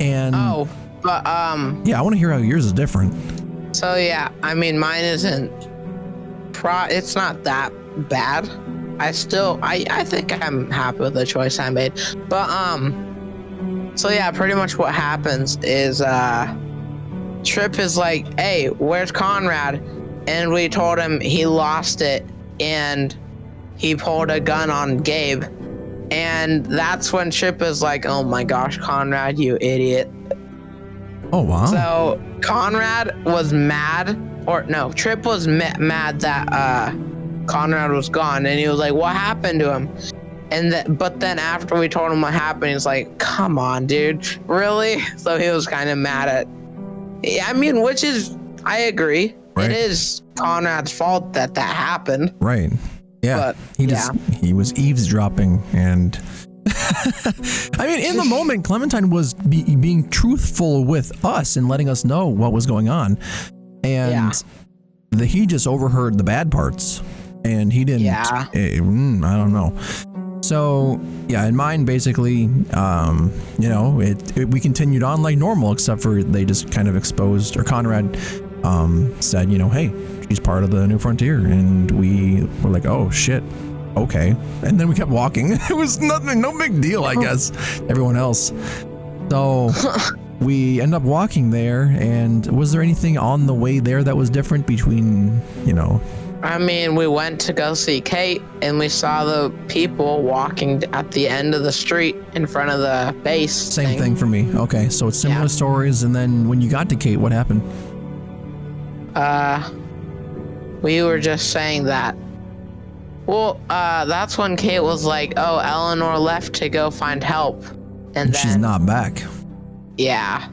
and. Oh, but Yeah, I want to hear how yours is different. So yeah, I mean, mine isn't. It's not that bad. I think I'm happy with the choice I made. But so yeah, pretty much what happens is Trip is like, hey, where's Conrad? And we told him he lost it and he pulled a gun on Gabe. And that's when Trip is like, oh my gosh, Conrad, you idiot. Oh, wow. So Conrad was mad, or no, Trip was mad that Conrad was gone. And he was like, what happened to him? But then after we told him what happened, he's like, come on, dude, really? So he was kind of mad at, I mean, which is, I agree. Right. It is Conrad's fault that happened. Right. Yeah. But, he was eavesdropping, and I mean, in the moment, Clementine was being truthful with us and letting us know what was going on, and he just overheard the bad parts, and he didn't. I don't know. So yeah, in mine, basically, we continued on like normal, except for they just kind of exposed, or Conrad said, hey, she's part of the New Frontier, and we were like, oh shit, okay, and then we kept walking. It was nothing, no big deal, I guess. Everyone else. So we end up walking there, and was there anything on the way there that was different between, I mean, we went to go see Kate, and we saw the people walking at the end of the street in front of the base. Same thing for me. Okay, so it's similar stories, and then when you got to Kate, what happened? We were just saying that. Well, that's when Kate was like, oh, Eleanor left to go find help. And then she's not back. Yeah.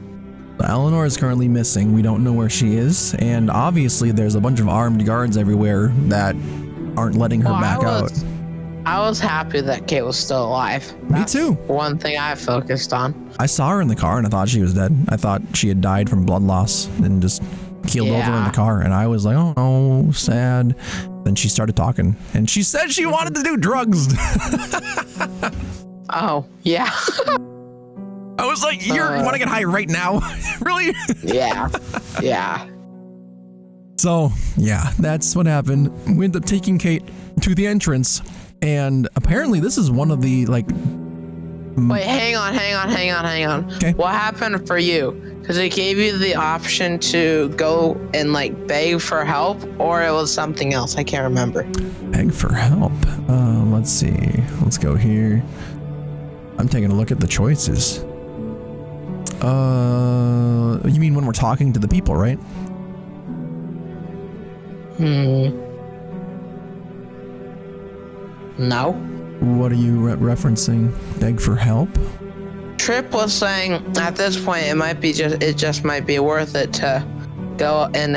So Eleanor is currently missing. We don't know where she is. And obviously there's a bunch of armed guards everywhere that aren't letting her back out. I was happy that Kate was still alive. Me too. One thing I focused on. I saw her in the car and I thought she was dead. I thought she had died from blood loss and just keeled over in the car, and I was like, oh no, sad. Then she started talking, and she said she wanted to do drugs. Oh, yeah. I was like, you want to get high right now? Really? Yeah. So, yeah, that's what happened. We ended up taking Kate to the entrance, and apparently this is one of the, like... Wait, hang on. Okay. What happened for you? Because it gave you the option to go and like beg for help, or it was something else. I can't remember. Beg for help. Let's see. Let's go here. I'm taking a look at the choices. You mean when we're talking to the people, right? No. What are you referencing? Beg for help? Trip was saying at this point it just might be worth it to go and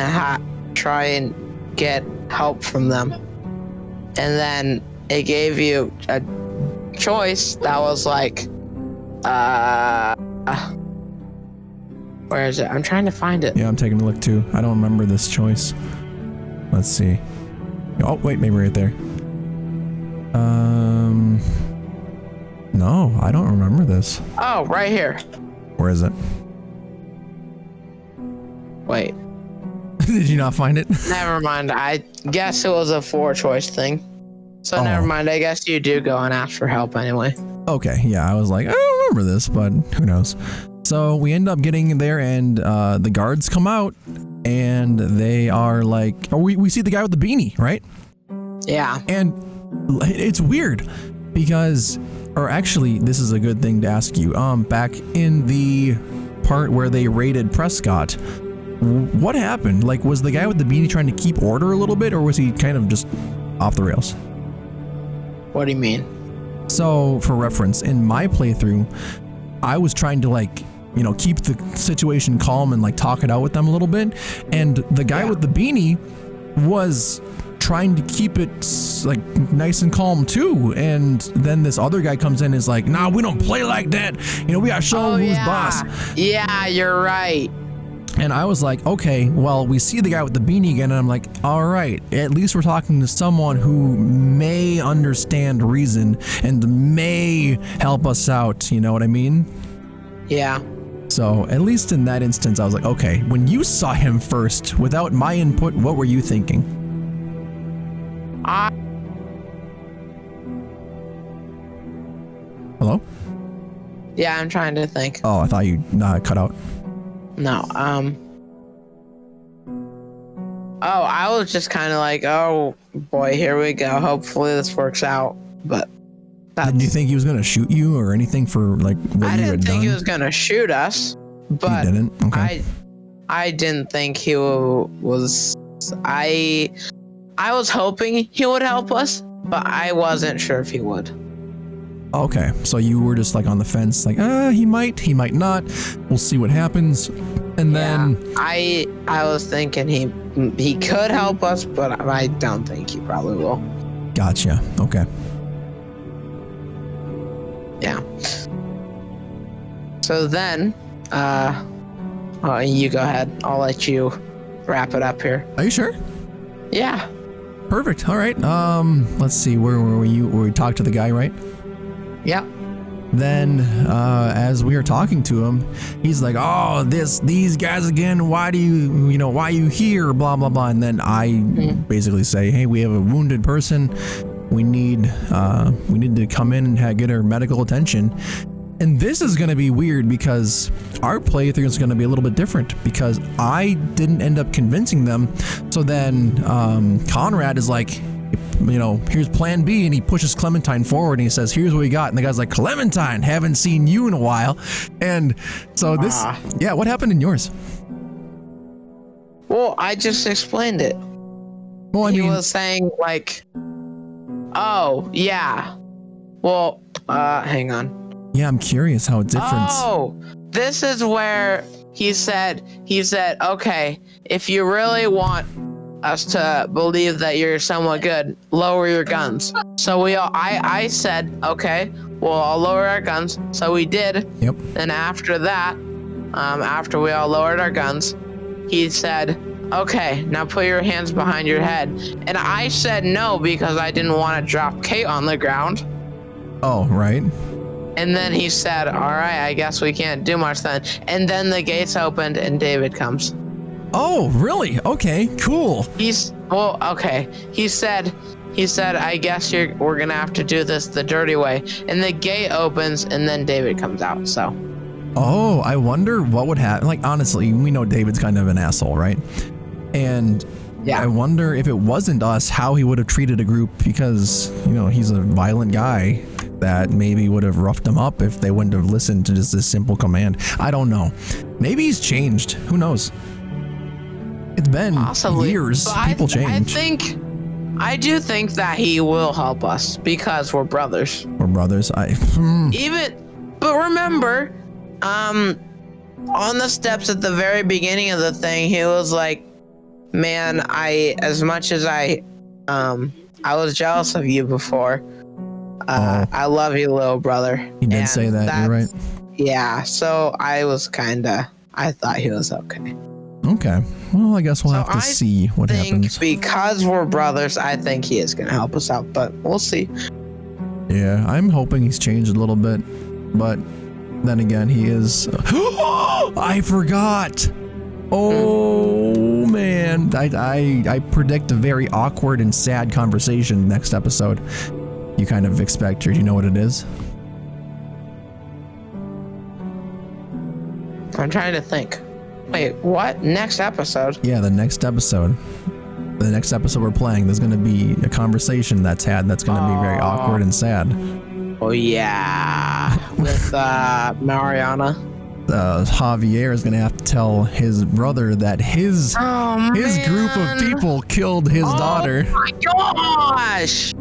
try and get help from them. And then it gave you a choice that was like where is it? I'm trying to find it. Yeah, I'm taking a look too. I don't remember this choice. Let's see. Oh wait, maybe right there. No, I don't remember this. Oh, right here. Where is it? Wait. Did you not find it? Never mind. I guess it was a 4-choice thing. So never mind. I guess you do go and ask for help anyway. Okay, yeah, I was like, I don't remember this, but who knows. So we end up getting there, and the guards come out, and they are like, we see the guy with the beanie, right? Yeah. And it's weird because, or actually, this is a good thing to ask you. Back in the part where they raided Prescott, what happened? Like, was the guy with the beanie trying to keep order a little bit, or was he kind of just off the rails? What do you mean? So, for reference, in my playthrough, I was trying to, like, keep the situation calm and like talk it out with them a little bit, and the guy with the beanie was trying to keep it like nice and calm too, and then this other guy comes in and is like, nah, we don't play like that, we gotta show them who's boss. Yeah, you're right. And I was like, okay, well, we see the guy with the beanie again, and I'm like, all right, at least we're talking to someone who may understand reason and may help us out, you know what I mean? Yeah. So at least in that instance, I was like, okay, when you saw him first, without my input, what were you thinking? Yeah, I'm trying to think. Oh, I thought you cut out. No. Oh, I was just kind of like, oh boy, here we go. Hopefully this works out. But Did you think he was gonna shoot you or anything for like what I you had didn't think done? he was gonna shoot us, but He didn't. Okay. I didn't think he was. I was hoping he would help us, but I wasn't sure if he would. Okay, so you were just like on the fence, like, he might not. We'll see what happens. And then I was thinking he could help us, but I don't think he probably will. Gotcha. Okay. Yeah. So then, you go ahead. I'll let you wrap it up here. Are you sure? Yeah. Perfect. All right. Let's see. Where were you? Where we talked to the guy, right? Yep. Then, as we were talking to him, he's like, "Oh, these guys again. Why do why are you here? Blah blah blah." And then I basically say, "Hey, we have a wounded person. We need to come in and get her medical attention." And this is going to be weird because our playthrough is going to be a little bit different because I didn't end up convincing them. So then Conrad is like, here's plan B, and he pushes Clementine forward and he says, here's what we got. And the guy's like, Clementine, haven't seen you in a while. And so what happened in yours? Well, I just explained it. Well, he was saying like, oh yeah, well, hang on. Yeah, I'm curious how it's different. Oh, this is where he said, okay, if you really want us to believe that you're somewhat good, lower your guns. So I said, okay, well, I'll lower our guns. So we did. Yep. And after that, after we all lowered our guns, he said, okay, now put your hands behind your head. And I said no because I didn't want to drop Kate on the ground. Oh, right. And then he said, all right, I guess we can't do much then. And then the gates opened and David comes. Oh, really? Okay, cool. Okay. He said, I guess we're going to have to do this the dirty way. And the gate opens and then David comes out, so. Oh, I wonder what would happen. Like, honestly, we know David's kind of an asshole, right? And yeah, I wonder if it wasn't us, how he would have treated a group because, he's a violent guy that maybe would have roughed him up if they wouldn't have listened to just this simple command. I don't know. Maybe he's changed. Who knows? It's been years. People change. I do think that he will help us because we're brothers. We're brothers. But remember, on the steps at the very beginning of the thing, he was like, man, as much as I was jealous of you before, I love you, little brother. He did say that, you're right. Yeah, so I thought he was okay. Okay, well, I guess we'll have to see what happens. Because we're brothers, I think he is going to help us out, but we'll see. Yeah, I'm hoping he's changed a little bit, but then again, he is... I forgot! Oh, man. I predict a very awkward and sad conversation next episode. You kind of expect, or do you know what it is? I'm trying to think. Wait, what? Next episode? Yeah, the next episode. The next episode we're playing, there's going to be a conversation that's going to be very awkward and sad. Oh, yeah. With Mariana. Javier is going to have to tell his brother that his group of people killed his daughter. Oh, my gosh!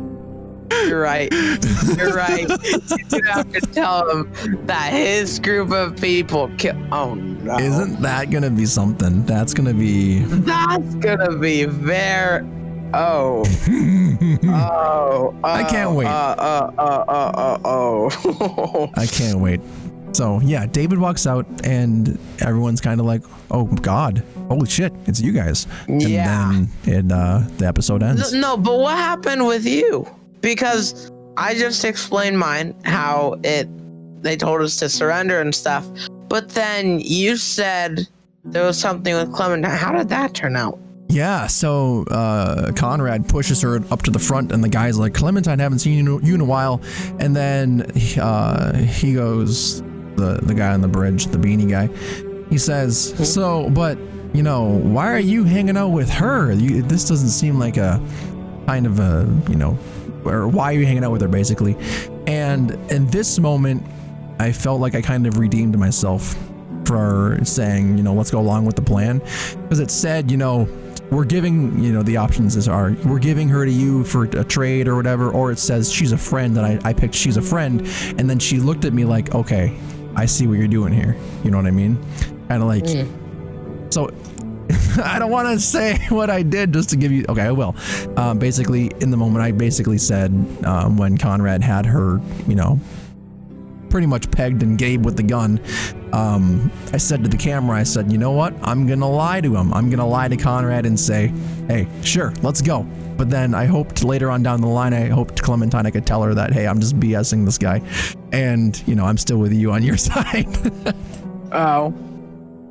You're right. You're right. You have to tell him that his group of people Oh no! Isn't that gonna be something? That's gonna be very. Oh. I can't wait. I can't wait. So yeah, David walks out and everyone's kind of like, "Oh God, holy shit, it's you guys!" Yeah. And then the episode ends. No, but what happened with you? Because I just explained mine, how they told us to surrender and stuff. But then you said there was something with Clementine. How did that turn out? Yeah, so Conrad pushes her up to the front, and the guy's like, Clementine, haven't seen you in a while. And then he goes, the guy on the bridge, the beanie guy. He says, so, but, you know, why are you hanging out with her? This doesn't seem like a kind of a, you know, or why are you hanging out with her, basically? And in this moment, I felt like I kind of redeemed myself for saying, you know, let's go along with the plan. Because it said, you know, we're giving, you know, the options are, we're giving her to you for a trade or whatever, or it says she's a friend, and I picked she's a friend, and then she looked at me like, okay, I see what you're doing here. You know what I mean? Kind of like, so I don't want to say what I did just to give you, okay, I will. Basically, in the moment, I basically said, when Conrad had her, you know, pretty much pegged and Gabe with the gun, I said to the camera, I said, you know what? I'm going to lie to him. I'm going to lie to Conrad and say, hey, sure, let's go. But then I hoped later on down the line, I hoped Clementine, I could tell her that, hey, I'm just BSing this guy. And, you know, I'm still with you on your side. Oh.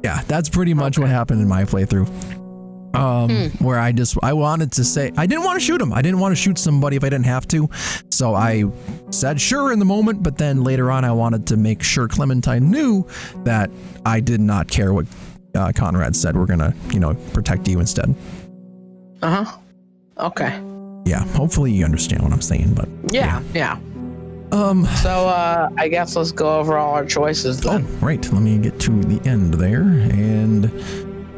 Yeah, that's pretty much what happened in my playthrough. Where I wanted to say, I didn't want to shoot him. I didn't want to shoot somebody if I didn't have to. So I said sure in the moment, but then later on I wanted to make sure Clementine knew that I did not care what Conrad said. We're gonna, you know, protect you instead. Okay. Yeah, hopefully you understand what I'm saying, but yeah. So I guess let's go over all our choices then. Oh, right. Let me get to the end there and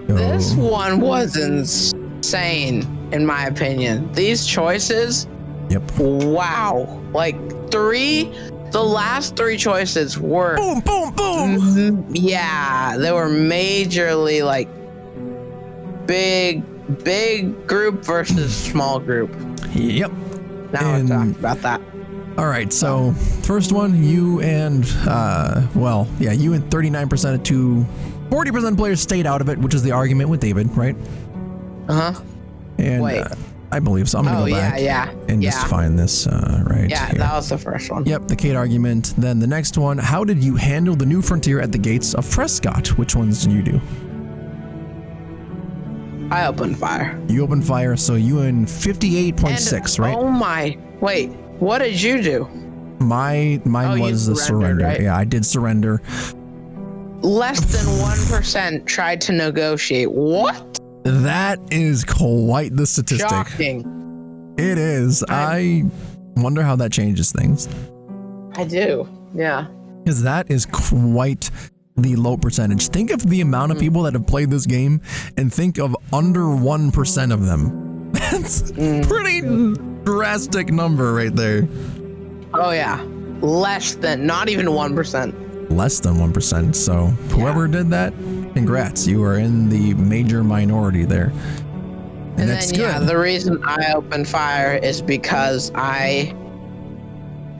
go. This one was insane, in my opinion. These choices. Yep. Wow. Like the last three choices were boom, boom, boom. Yeah, they were majorly like big group versus small group. Yep. Now we're talking about that. All right, so first one, you and, you and 39% to 40% of players stayed out of it, which is the argument with David, right? And wait. I believe so. I'm going to go back and just find this right Yeah, here. that was the first one. Yep, the Kate argument. Then the next one, how did you handle the new frontier at the gates of Prescott? Which ones did you do? I opened fire. You opened fire, so you in 58.6, right? Oh my, wait. What did you do? Mine was the surrender. Right? Yeah, I did surrender. Less than 1% tried to negotiate. What? That is quite the statistic. Shocking. It is. I wonder how that changes things. I do. Yeah. Because that is quite the low percentage. Think of the amount of people that have played this game and think of under 1% of them. That's pretty drastic number right there. Oh yeah, less than, not even 1%. Less than 1%. So whoever did that, congrats, you are in the major minority there. And that's then, good. Yeah, the reason I opened fire is because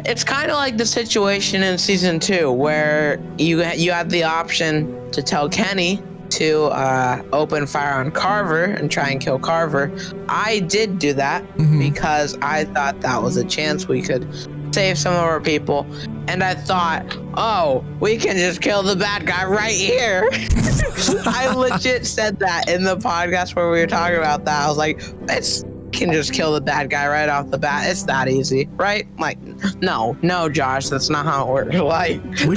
it's kind of like the situation in season 2 where you had the option to tell Kenny to open fire on Carver and try and kill Carver. I did do that because I thought that was a chance we could save some of our people. And I thought, oh, we can just kill the bad guy right here. I legit said that in the podcast where we were talking about that. I was like, can just kill the bad guy right off the bat. It's that easy, right? Like, no, Josh, that's not how it works. Like, I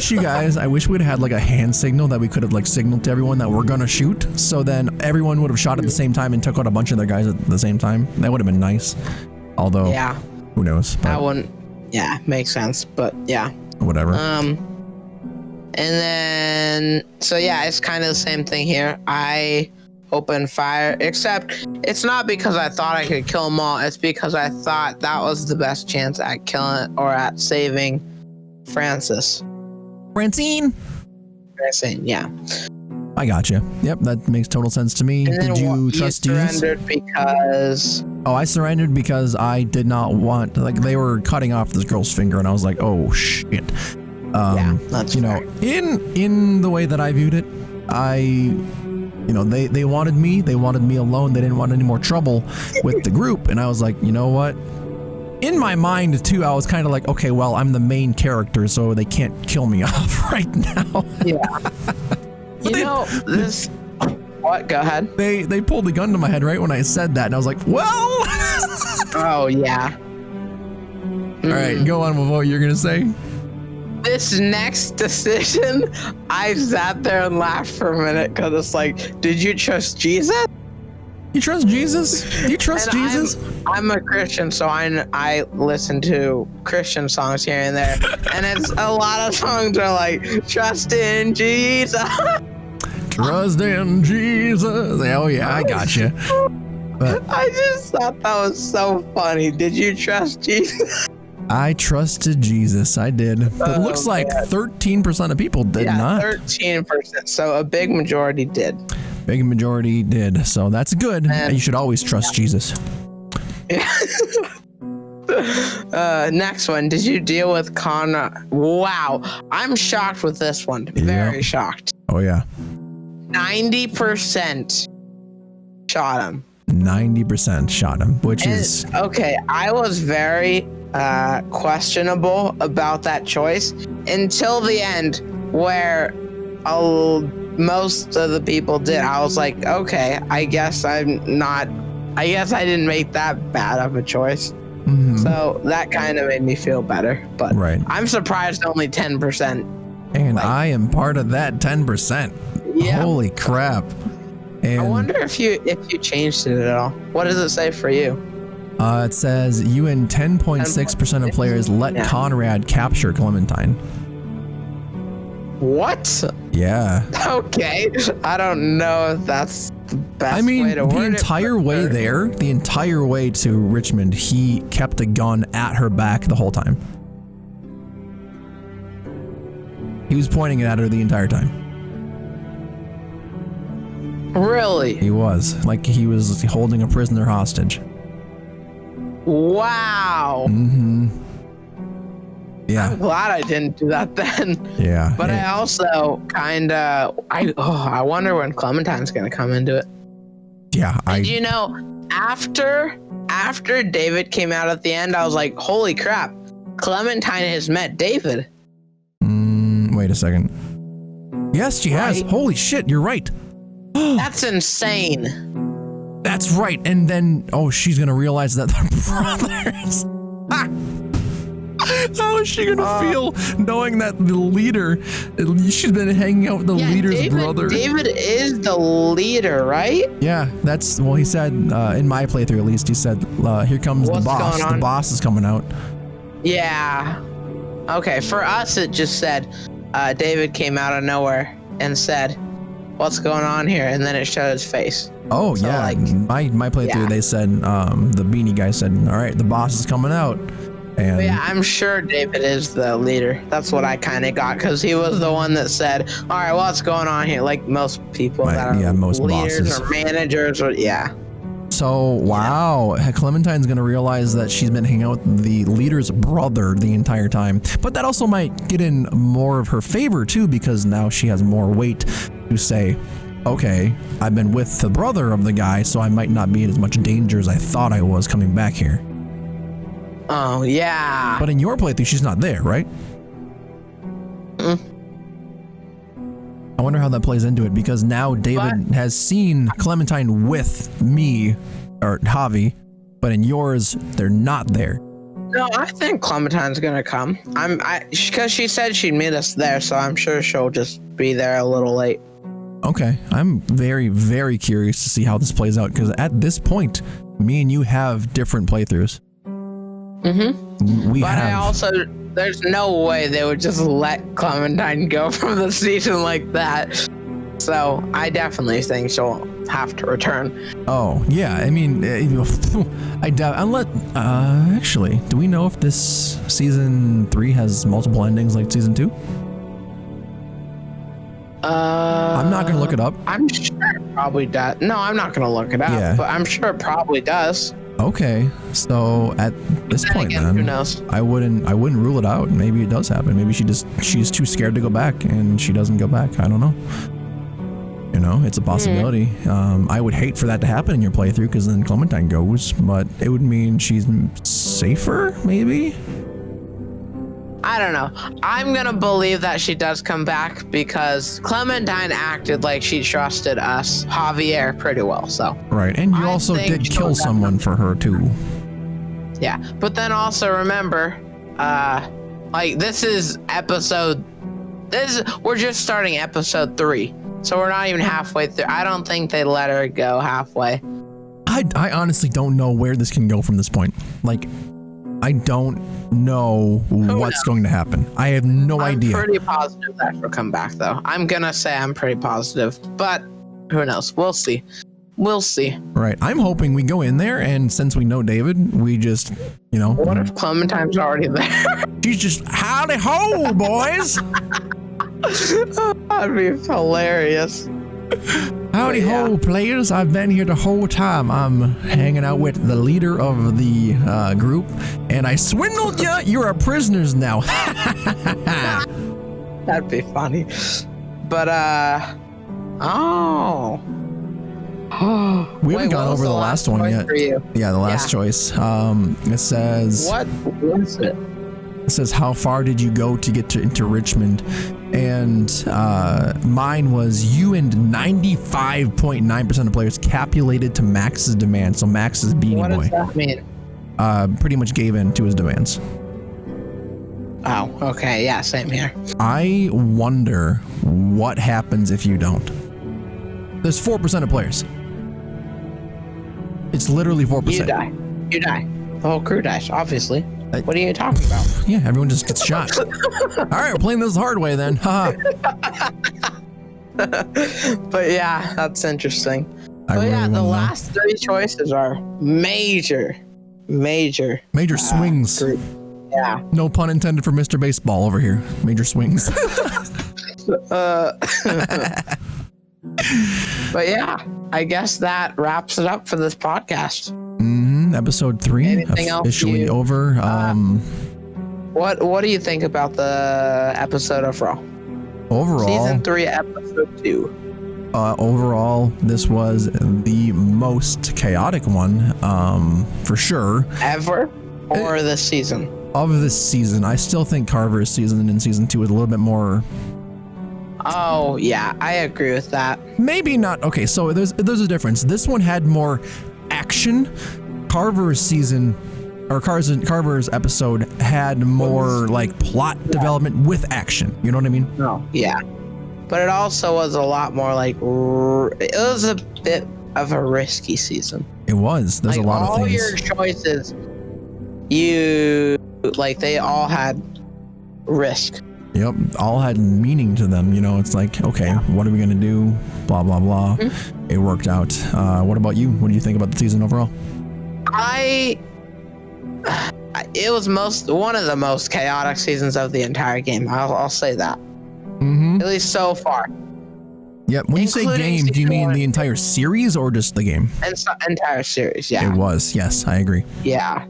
wish we'd had like a hand signal that we could have like signaled to everyone that we're gonna shoot. So then everyone would have shot at the same time and took out a bunch of their guys at the same time. That would have been nice. Although, who knows? But that wouldn't. Yeah, makes sense. But yeah, whatever. And then, so yeah, it's kind of the same thing here. I opened fire, except it's not because I thought I could kill them all. It's because I thought that was the best chance at killing or at saving Francine, yeah. I got you. Yep, that makes total sense to me. And did you trust you surrendered because... Oh, I surrendered because I did not want, like, they were cutting off this girl's finger, and I was like, oh shit. Yeah, that's fair. In the way that I viewed it, they wanted me alone. They didn't want any more trouble with the group, and I was like, you know what? In my mind too, I was kind of like, okay, well, I'm the main character, so they can't kill me off right now. Yeah. What? Go ahead. They pulled the gun to my head right when I said that, and I was like, well. Oh yeah. All right, go on with what you're gonna say. This next decision, I sat there and laughed for a minute because it's like, did you trust Jesus? You trust Jesus? You trust And Jesus? I'm a Christian, so I listen to Christian songs here and there, and it's a lot of songs are like, trust in Jesus. Trust in Jesus. Oh yeah, I got you. But I just thought that was so funny. Did you trust Jesus? I trusted Jesus. I did. But it looks like 13% of people did not. 13%. So a big majority did. Big majority did. So that's good. And you should always trust Jesus. Next one. Did you deal with Wow. I'm shocked with this one. Very shocked. Oh yeah. 90% shot him. 90% shot him, which is okay. I was very questionable about that choice until the end, where most of the people did. I was like, okay, I guess I didn't make that bad of a choice. Mm-hmm. So that kind of made me feel better. But right. I'm surprised only 10%. And I am part of that 10%. Yeah. Holy crap. And I wonder if you changed it at all. What does it say for you? It says you and 10.6% of players let Conrad capture Clementine. What? Yeah. Okay. I don't know if that's the best way to word it. The entire way there, the entire way to Richmond, he kept a gun at her back the whole time. He was pointing it at her the entire time. Really? He was. Like he was holding a prisoner hostage. Wow. Mm-hmm. Yeah. I'm glad I didn't do that then. Yeah. But I also I wonder when Clementine's gonna come into it. Yeah. And you know, after David came out at the end, I was like, holy crap, Clementine has met David. Wait a second. Yes, she has. Holy shit, you're right. That's insane. That's right. And then, she's gonna realize that they're brothers. How is she gonna feel knowing that the leader, she's been hanging out with the leader's brother? David is the leader, right? Yeah, he said, in my playthrough at least, he said, here comes the boss. The boss is coming out. Yeah. Okay, for us, it just said, David came out of nowhere and said, what's going on here? And then it showed his face. Oh, so yeah. My playthrough, they said, the beanie guy said, all right, the boss is coming out. And yeah, I'm sure David is the leader. That's what I kind of got, because he was the one that said, all right, what's going on here? Like most people that are most leaders bosses. or managers or So, wow, Clementine's going to realize that she's been hanging out with the leader's brother the entire time. But that also might get in more of her favor, too, because now she has more weight to say, okay, I've been with the brother of the guy, so I might not be in as much danger as I thought I was coming back here. Oh, yeah. But in your playthrough, she's not there, right? I wonder how that plays into it, because now David has seen Clementine with me, or Javi, but in yours, they're not there. No, I think Clementine's gonna come. Because she said she'd meet us there, so I'm sure she'll just be there a little late. Okay, I'm very, very curious to see how this plays out, because at this point, me and you have different playthroughs. Mm-hmm. There's no way they would just let Clementine go from the season like that. So I definitely think she'll have to return. Oh, yeah. I mean, I doubt, actually, do we know if this season 3 has multiple endings like season 2? I'm not going to look it up. I'm sure it probably does. No, I'm not going to look it up, but I'm sure it probably does. Okay, so at this point, again, then, who knows? I wouldn't rule it out. Maybe it does happen. Maybe she's too scared to go back, and she doesn't go back. I don't know. You know, it's a possibility. I would hate for that to happen in your playthrough, because then Clementine goes, but it would mean she's safer, maybe? I don't know. I'm gonna believe that she does come back, because Clementine acted like she trusted us, Javier, pretty well. So right, and you also did kill someone for her too. Yeah, but then also remember, Like this is we're just starting episode 3. So we're not even halfway through. I don't think they let her go halfway. I honestly don't know where this can go from this point. Like, I don't know what's going to happen. I have no idea. I'm pretty positive that she'll come back, though. I'm gonna say I'm pretty positive, but who knows? We'll see. We'll see. Right. I'm hoping we go in there, and since we know David, we just, you know. What if Clementine's already there? She's just, howdy ho, boys. That'd be hilarious. Howdy ho, players. I've been here the whole time. I'm hanging out with the leader of the group, and I swindled you. You're our prisoners now. That'd be funny. But, oh. We haven't gone over the last one yet. Yeah, the last choice. It says... What was it? It says, how far did you go to get into Richmond? And mine was you and 95.9% of players capulated to Max's demand. So Max is Beanie Boy. What does that mean? Pretty much gave in to his demands. Oh, okay. Yeah, same here. I wonder what happens if you don't. There's 4% of players. It's literally 4%. You die. You die. The whole crew dies, obviously. What are you talking about? Yeah, everyone just gets shot. All right, we're playing this the hard way then. Haha. But yeah, that's interesting. The last 3 choices are major swings. Group. Yeah. No pun intended for Mr. Baseball over here. Major swings. But yeah, I guess that wraps it up for this podcast. Episode 3 officially over. What do you think about the episode overall? Season 3, episode 2. Overall, this was the most chaotic one, for sure. Ever? Or this season? Of this season. I still think Carver's season in season 2 is a little bit more... Oh, yeah, I agree with that. Maybe not. Okay, so there's a difference. This one had more action. Carver's season, or Carver's episode had more like plot development with action. You know what I mean? No. Yeah. But it also was a lot more like, it was a bit of a risky season. It was. There's like a lot of things. All your choices, they all had risk. Yep, all had meaning to them. You know, it's like, okay, what are we gonna do? Blah blah blah. It worked out. What about you? What do you think about the season overall? It was one of the most chaotic seasons of the entire game. I'll say that. At least so far. Yeah. When you say game, do you mean the entire series or just the game? Entire series. Yeah. It was. Yes, I agree. Yeah.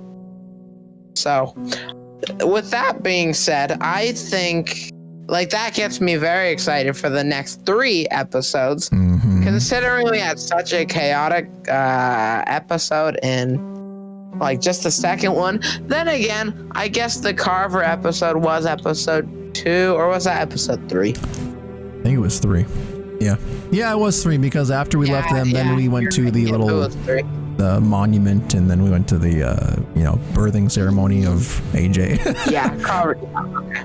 So, with that being said, I think that gets me very excited for the next 3 episodes. Considering we had such a chaotic episode in just the second one. Then again, I guess the Carver episode was episode 2, or was that episode 3? I think it was 3. Yeah, it was 3 because after we left them, then we went to the the monument, and then we went to the birthing ceremony of AJ. Yeah, Carver. Okay.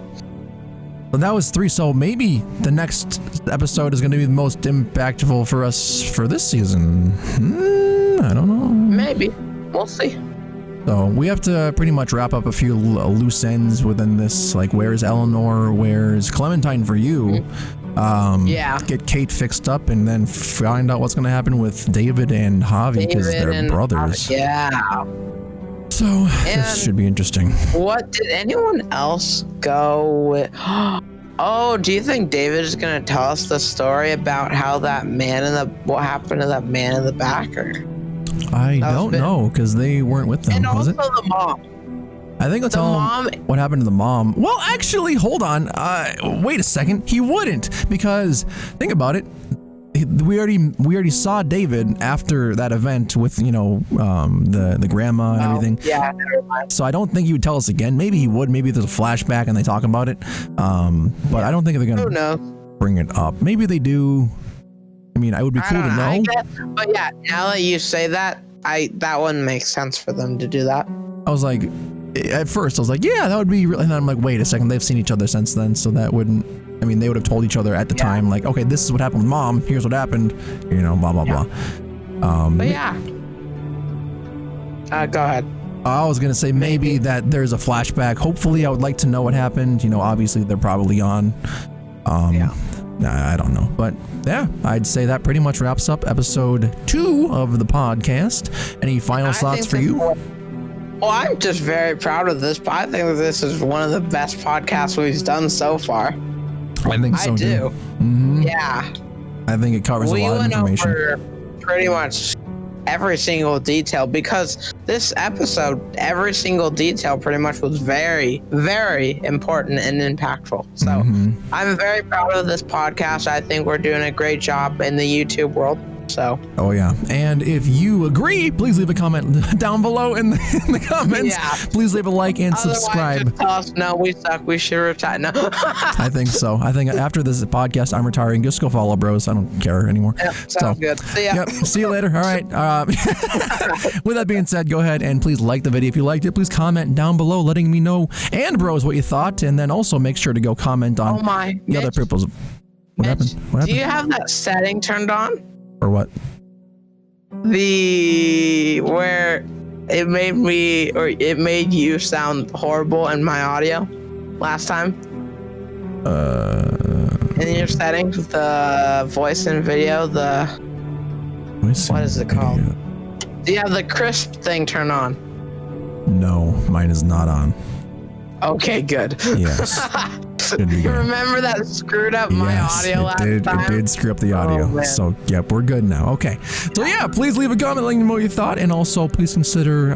But that was 3, so maybe the next episode is going to be the most impactful for us for this season. I don't know. Maybe. We'll see. So we have to pretty much wrap up a few loose ends within this, like where's Eleanor, where's Clementine for you? Get Kate fixed up, and then find out what's going to happen with David and Javi, because they're brothers. So this should be interesting. What did anyone else go with? Oh, do you think David is going to tell us the story about how what happened to that man in the back? Or I don't know, because they weren't with them. And was also it? The mom. I think I'll tell him what happened to the mom. Well, actually, hold on. Wait a second. He wouldn't, because think about it. We already saw David after that event with the grandma and everything. Yeah, never mind. So I don't think he would tell us again. Maybe he would. Maybe there's a flashback and they talk about it. But I don't think they're gonna bring it up. Maybe they do. I mean, it would be cool to know. But yeah, now that you say that, that one makes sense for them to do that. I was like, at first I was like, yeah, that would be really, and then I'm like, wait a second, they've seen each other since then, so that wouldn't, I mean, they would have told each other at the time, like, okay, this is what happened with mom, here's what happened, you know, blah, blah, blah. But yeah. Go ahead. I was gonna say maybe that there's a flashback. Hopefully, I would like to know what happened. You know, obviously they're probably on. I don't know, but yeah, I'd say that pretty much wraps up episode 2 of the podcast. Any final thoughts for you? Well, I'm just very proud of this. I think that this is one of the best podcasts we've done so far. I think so. I do. Mm-hmm. Yeah. I think it covers a lot of information. We went over pretty much every single detail, because this episode, every single detail pretty much was very, very important and impactful. So I'm very proud of this podcast. I think we're doing a great job in the YouTube world. So. Oh yeah, and if you agree, please leave a comment down below in the comments. Yeah. Please leave a like and subscribe. Just tell us, no, we suck. We should retire. No. I think so. I think after this podcast, I'm retiring. Just go follow bros. I don't care anymore. Yep, sounds good. See ya. Yep. See you later. All right. With that being said, go ahead and please like the video if you liked it. Please comment down below, letting me know and bros what you thought, and then also make sure to go comment on the other people's. What happened? What happened? Do you have that setting turned on? Or what? Where it made you sound horrible in my audio last time. In your settings, the voice and video, what is it called? Do you have the crisp thing turned on? No, mine is not on. Okay, good. Yes. Remember that screwed up my audio last time? It did screw up the audio. So, yep, we're good now. Okay. So, yeah, please leave a comment letting me know what you thought. And also, please consider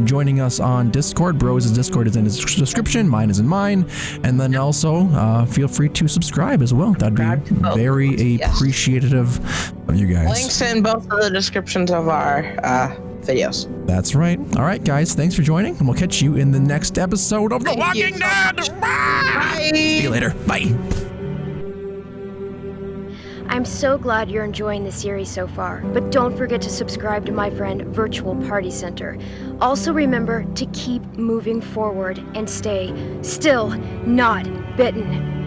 joining us on Discord. Bros' Discord is in his description. Mine is in mine. And then also, feel free to subscribe as well. That'd be very appreciative of you guys. Links in both of the descriptions of our videos. That's right. All right, guys. Thanks for joining, and we'll catch you in the next episode of The Walking Dead. Bye. See you later. Bye. I'm so glad you're enjoying the series so far, but don't forget to subscribe to my friend Virtual Party Center. Also remember to keep moving forward and stay still, not bitten.